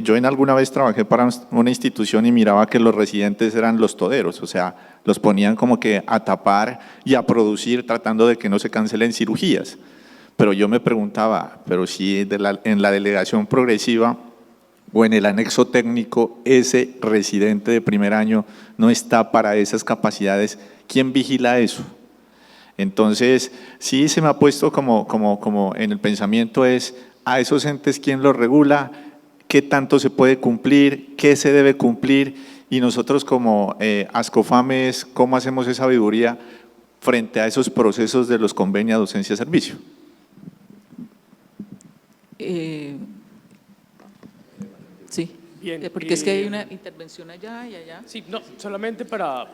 Yo en alguna vez trabajé para una institución y miraba que los residentes eran los toderos, o sea, los ponían como que a tapar y a producir tratando de que no se cancelen cirugías. Pero yo me preguntaba, pero si en la delegación progresiva o en el anexo técnico ese residente de primer año no está para esas capacidades, ¿quién vigila eso? Entonces, sí se me ha puesto como en el pensamiento es a esos entes quién los regula, qué tanto se puede cumplir, qué se debe cumplir, y nosotros como Ascofames, ¿cómo hacemos esa sabiduría frente a esos procesos de los convenios docencia-servicio? Sí, Bien, porque es que hay una intervención allá y allá. Sí, no, solamente para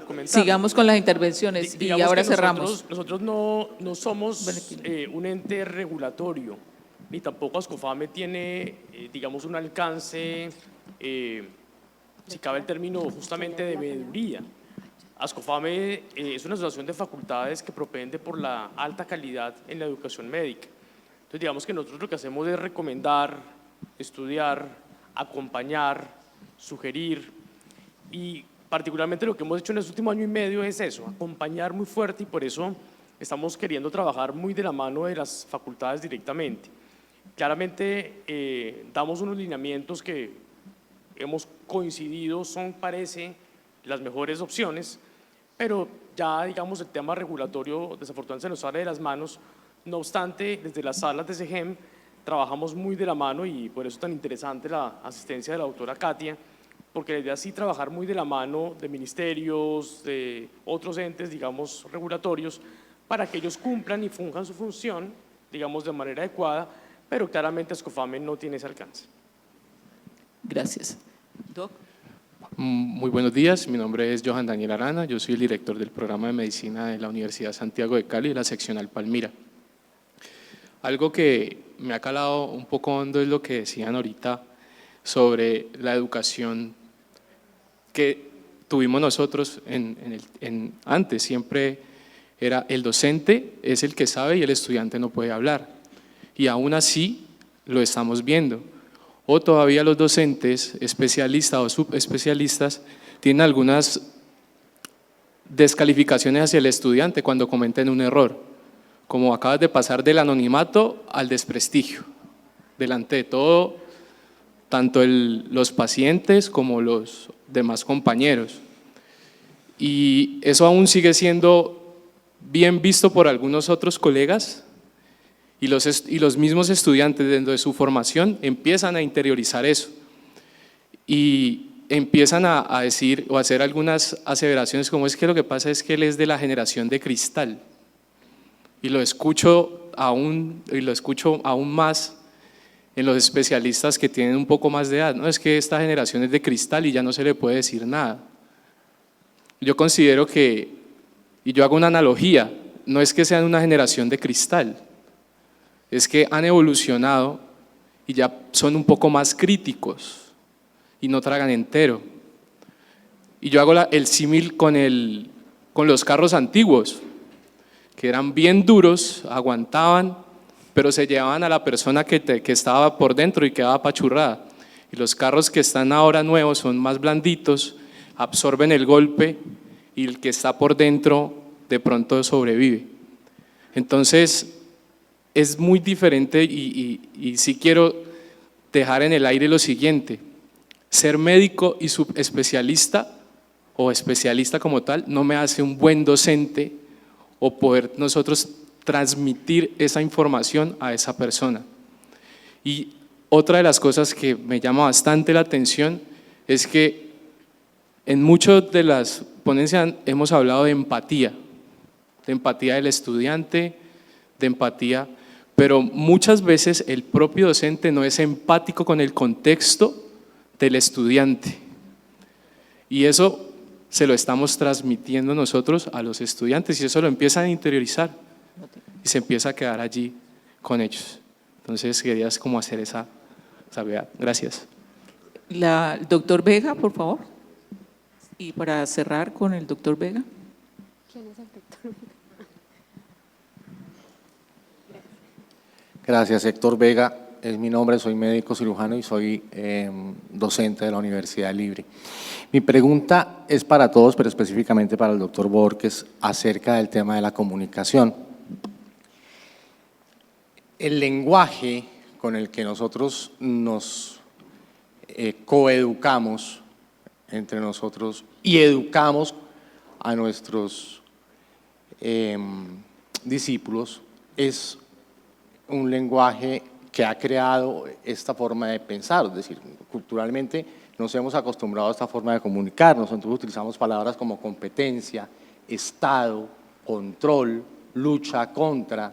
comentar. Sigamos con las intervenciones y Digamos ahora que cerramos. Nosotros no somos un ente regulatorio, ni tampoco Ascofame tiene, digamos, un alcance, si cabe el término, justamente de veeduría. Ascofame es una asociación de facultades que propende por la alta calidad en la educación médica. Entonces, digamos que nosotros lo que hacemos es recomendar, estudiar, acompañar, sugerir, y particularmente lo que hemos hecho en este último año y medio es eso, acompañar muy fuerte, y por eso estamos queriendo trabajar muy de la mano de las facultades directamente. Claramente damos unos lineamientos que hemos coincidido son, parece, las mejores opciones, pero ya digamos el tema regulatorio desafortunadamente se nos sale de las manos. No obstante, desde las salas de SEGEM trabajamos muy de la mano, y por eso es tan interesante la asistencia de la doctora Katia, porque la idea es sí trabajar muy de la mano de ministerios, de otros entes, digamos, regulatorios, para que ellos cumplan y funjan su función, digamos, de manera adecuada, pero claramente Ascofame no tiene ese alcance. Gracias. Doc. Muy buenos días, mi nombre es Johan Daniel Arana, yo soy el director del programa de medicina de la Universidad Santiago de Cali, de la seccional Palmira. Algo que me ha calado un poco hondo es lo que decían ahorita sobre la educación que tuvimos nosotros antes. Siempre era el docente es el que sabe y el estudiante no puede hablar, y aún así lo estamos viendo. O todavía los docentes, especialistas o subespecialistas, tienen algunas descalificaciones hacia el estudiante cuando cometen un error, como acabas de pasar del anonimato al desprestigio, delante de todo, tanto los pacientes como los demás compañeros. Y eso aún sigue siendo bien visto por algunos otros colegas, y los mismos estudiantes dentro de su formación empiezan a interiorizar eso y empiezan a decir o a hacer algunas aseveraciones como es que lo que pasa es que él es de la generación de cristal, y lo escucho aún más en los especialistas que tienen un poco más de edad. No, es que esta generación es de cristal y ya no se le puede decir nada. Yo considero que, y yo hago una analogía, no es que sean una generación de cristal, es que han evolucionado y ya son un poco más críticos y no tragan entero. Y yo hago el símil con los carros antiguos, que eran bien duros, aguantaban, pero se llevaban a la persona que estaba por dentro y quedaba apachurrada. Y los carros que están ahora nuevos son más blanditos, absorben el golpe y el que está por dentro de pronto sobrevive. Entonces, es muy diferente y sí quiero dejar en el aire lo siguiente: ser médico y subespecialista o especialista como tal no me hace un buen docente o poder nosotros transmitir esa información a esa persona. Y otra de las cosas que me llama bastante la atención es que en muchas de las ponencias hemos hablado de empatía del estudiante, de empatía, pero muchas veces el propio docente no es empático con el contexto del estudiante, y eso se lo estamos transmitiendo nosotros a los estudiantes, y eso lo empiezan a interiorizar y se empieza a quedar allí con ellos. Entonces querías como hacer esa salvedad. Gracias. El doctor Vega, por favor. Y para cerrar con el doctor Vega. ¿Quién es el doctor Vega? Gracias, Héctor Vega. es mi nombre, soy médico cirujano y soy docente de la Universidad Libre. Mi pregunta es para todos, pero específicamente para el doctor Borges, acerca del tema de la comunicación. El lenguaje con el que nosotros nos coeducamos entre nosotros y educamos a nuestros discípulos es un lenguaje que ha creado esta forma de pensar, es decir, culturalmente nos hemos acostumbrado a esta forma de comunicarnos, entonces utilizamos palabras como competencia, Estado, control, lucha contra,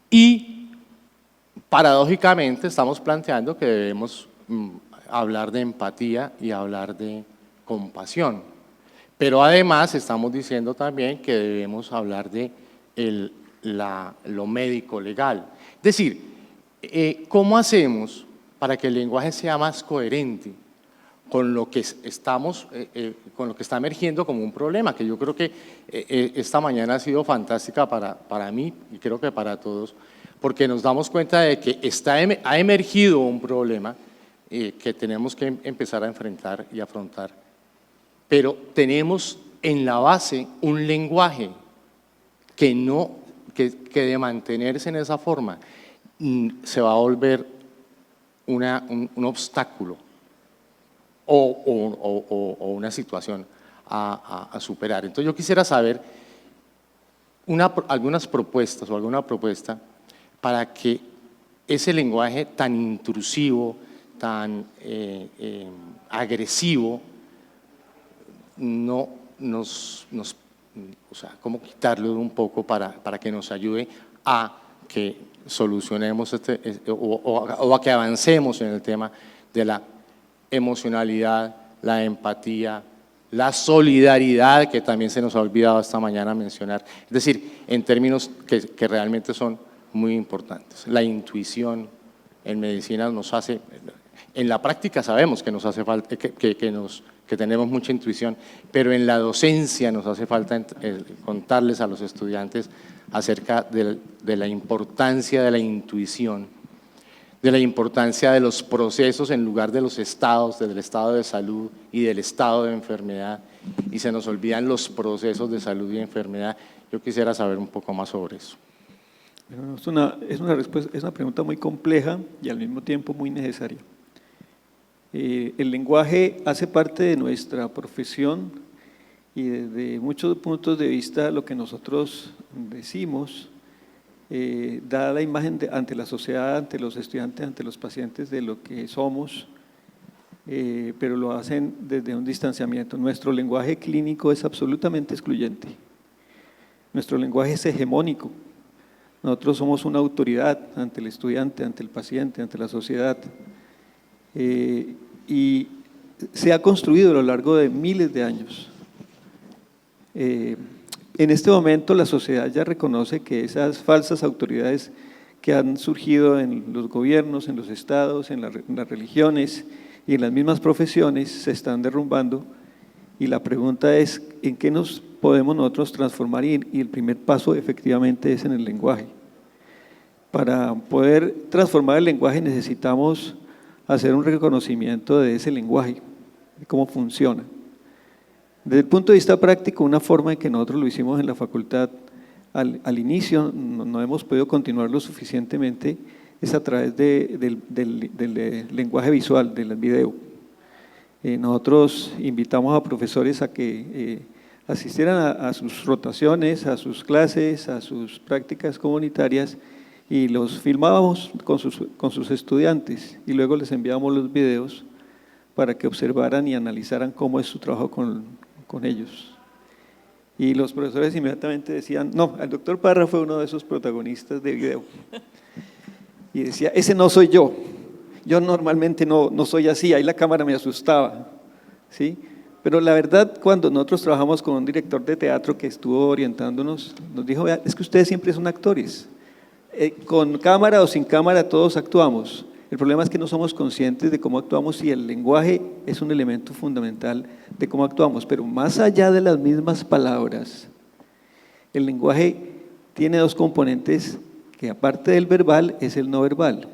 y paradójicamente estamos planteando que debemos hablar de empatía y hablar de compasión, pero además estamos diciendo también que debemos hablar de lo médico legal. Es decir, ¿cómo hacemos para que el lenguaje sea más coherente con lo que con lo que está emergiendo como un problema? Que yo creo que esta mañana ha sido fantástica para mí y creo que para todos, porque nos damos cuenta de que ha emergido un problema que tenemos que empezar a enfrentar y afrontar, pero tenemos en la base un lenguaje que de mantenerse en esa forma se va a volver un obstáculo o una situación a superar. Entonces yo quisiera saber algunas propuestas o alguna propuesta para que ese lenguaje tan intrusivo, tan agresivo, no o sea, cómo quitarlo un poco para que nos ayude a que solucionemos o a que avancemos en el tema de la emocionalidad, la empatía, la solidaridad, que también se nos ha olvidado esta mañana mencionar, es decir, en términos que realmente son muy importantes. La intuición en medicina nos hace, en la práctica sabemos que nos hace falta, que tenemos mucha intuición, pero en la docencia nos hace falta contarles a los estudiantes acerca de la importancia de la intuición, de la importancia de los procesos en lugar de los estados, del estado de salud y del estado de enfermedad, y se nos olvidan los procesos de salud y enfermedad. Yo quisiera saber un poco más sobre eso. Bueno, es una pregunta muy compleja y al mismo tiempo muy necesaria. El lenguaje hace parte de nuestra profesión y desde muchos puntos de vista lo que nosotros decimos da la imagen ante la sociedad, ante los estudiantes, ante los pacientes de lo que somos, pero lo hacen desde un distanciamiento. Nuestro lenguaje clínico es absolutamente excluyente. Nuestro lenguaje es hegemónico. Nosotros somos una autoridad ante el estudiante, ante el paciente, ante la sociedad. Y se ha construido a lo largo de miles de años. En este momento la sociedad ya reconoce que esas falsas autoridades que han surgido en los gobiernos, en los estados, en las religiones y en las mismas profesiones se están derrumbando, y la pregunta es ¿en qué nos podemos nosotros transformar? Y el primer paso efectivamente es en el lenguaje. Para poder transformar el lenguaje necesitamos hacer un reconocimiento de ese lenguaje, de cómo funciona. Desde el punto de vista práctico, una forma en que nosotros lo hicimos en la facultad al inicio, no hemos podido continuarlo suficientemente, es a través del lenguaje visual, del video. Nosotros invitamos a profesores a que asistieran a sus rotaciones, a sus clases, a sus prácticas comunitarias, y los filmábamos con sus estudiantes y luego les enviábamos los videos para que observaran y analizaran cómo es su trabajo con ellos. Y los profesores inmediatamente decían, no, el doctor Parra fue uno de esos protagonistas de video. Y decía, ese no soy yo normalmente no soy así, ahí la cámara me asustaba, ¿sí? Pero la verdad, cuando nosotros trabajamos con un director de teatro que estuvo orientándonos, nos dijo, vea, es que ustedes siempre son actores. Con cámara o sin cámara todos actuamos. El problema es que no somos conscientes de cómo actuamos y el lenguaje es un elemento fundamental de cómo actuamos. Pero más allá de las mismas palabras, el lenguaje tiene dos componentes que aparte del verbal es el no verbal.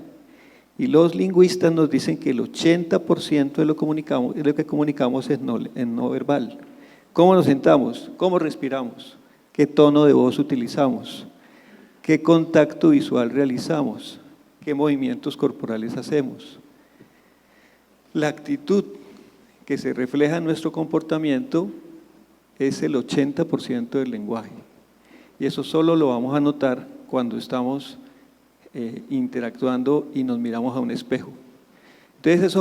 Y los lingüistas nos dicen que el 80% de lo que comunicamos es no verbal. ¿Cómo nos sentamos? ¿Cómo respiramos? ¿Qué tono de voz utilizamos? ¿Qué contacto visual realizamos? ¿Qué movimientos corporales hacemos? La actitud que se refleja en nuestro comportamiento es el 80% del lenguaje. Y eso solo lo vamos a notar cuando estamos interactuando y nos miramos a un espejo. Entonces,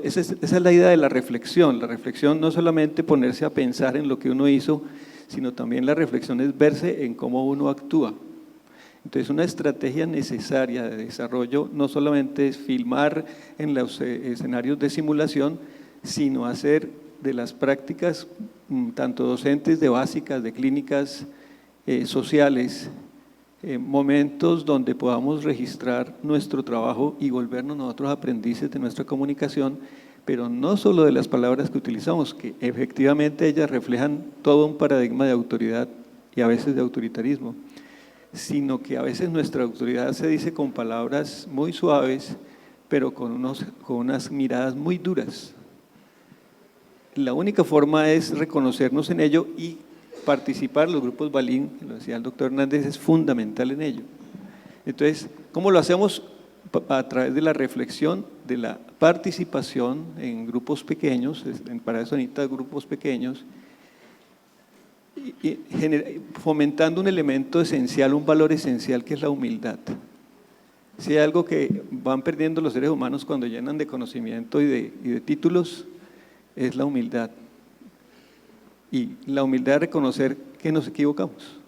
esa es la idea de la reflexión. La reflexión no solamente ponerse a pensar en lo que uno hizo, sino también la reflexión es verse en cómo uno actúa. Entonces, una estrategia necesaria de desarrollo no solamente es filmar en los escenarios de simulación, sino hacer de las prácticas, tanto docentes, de básicas, de clínicas, sociales, momentos donde podamos registrar nuestro trabajo y volvernos nosotros aprendices de nuestra comunicación, pero no solo de las palabras que utilizamos, que efectivamente ellas reflejan todo un paradigma de autoridad y a veces de autoritarismo, sino que a veces nuestra autoridad se dice con palabras muy suaves, pero con unas miradas muy duras. La única forma es reconocernos en ello y participar. Los grupos Balín, lo decía el doctor Hernández, es fundamental en ello. Entonces, ¿cómo lo hacemos? A través de la reflexión, de la participación en grupos pequeños, para eso necesita grupos pequeños, y fomentando un elemento esencial, un valor esencial que es la humildad. Si hay algo que van perdiendo los seres humanos cuando llenan de conocimiento y de títulos, es la humildad. Y la humildad de reconocer que nos equivocamos,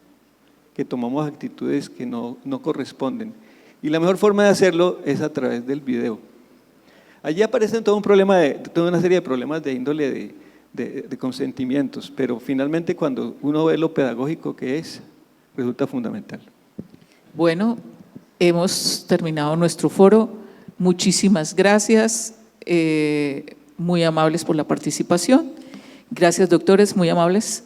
que tomamos actitudes que no corresponden. Y la mejor forma de hacerlo es a través del video. Allí aparecen toda una serie de problemas de índole de consentimientos, pero finalmente cuando uno ve lo pedagógico que es, resulta fundamental. Bueno, hemos terminado nuestro foro. Muchísimas gracias, muy amables por la participación. Gracias, doctores, muy amables.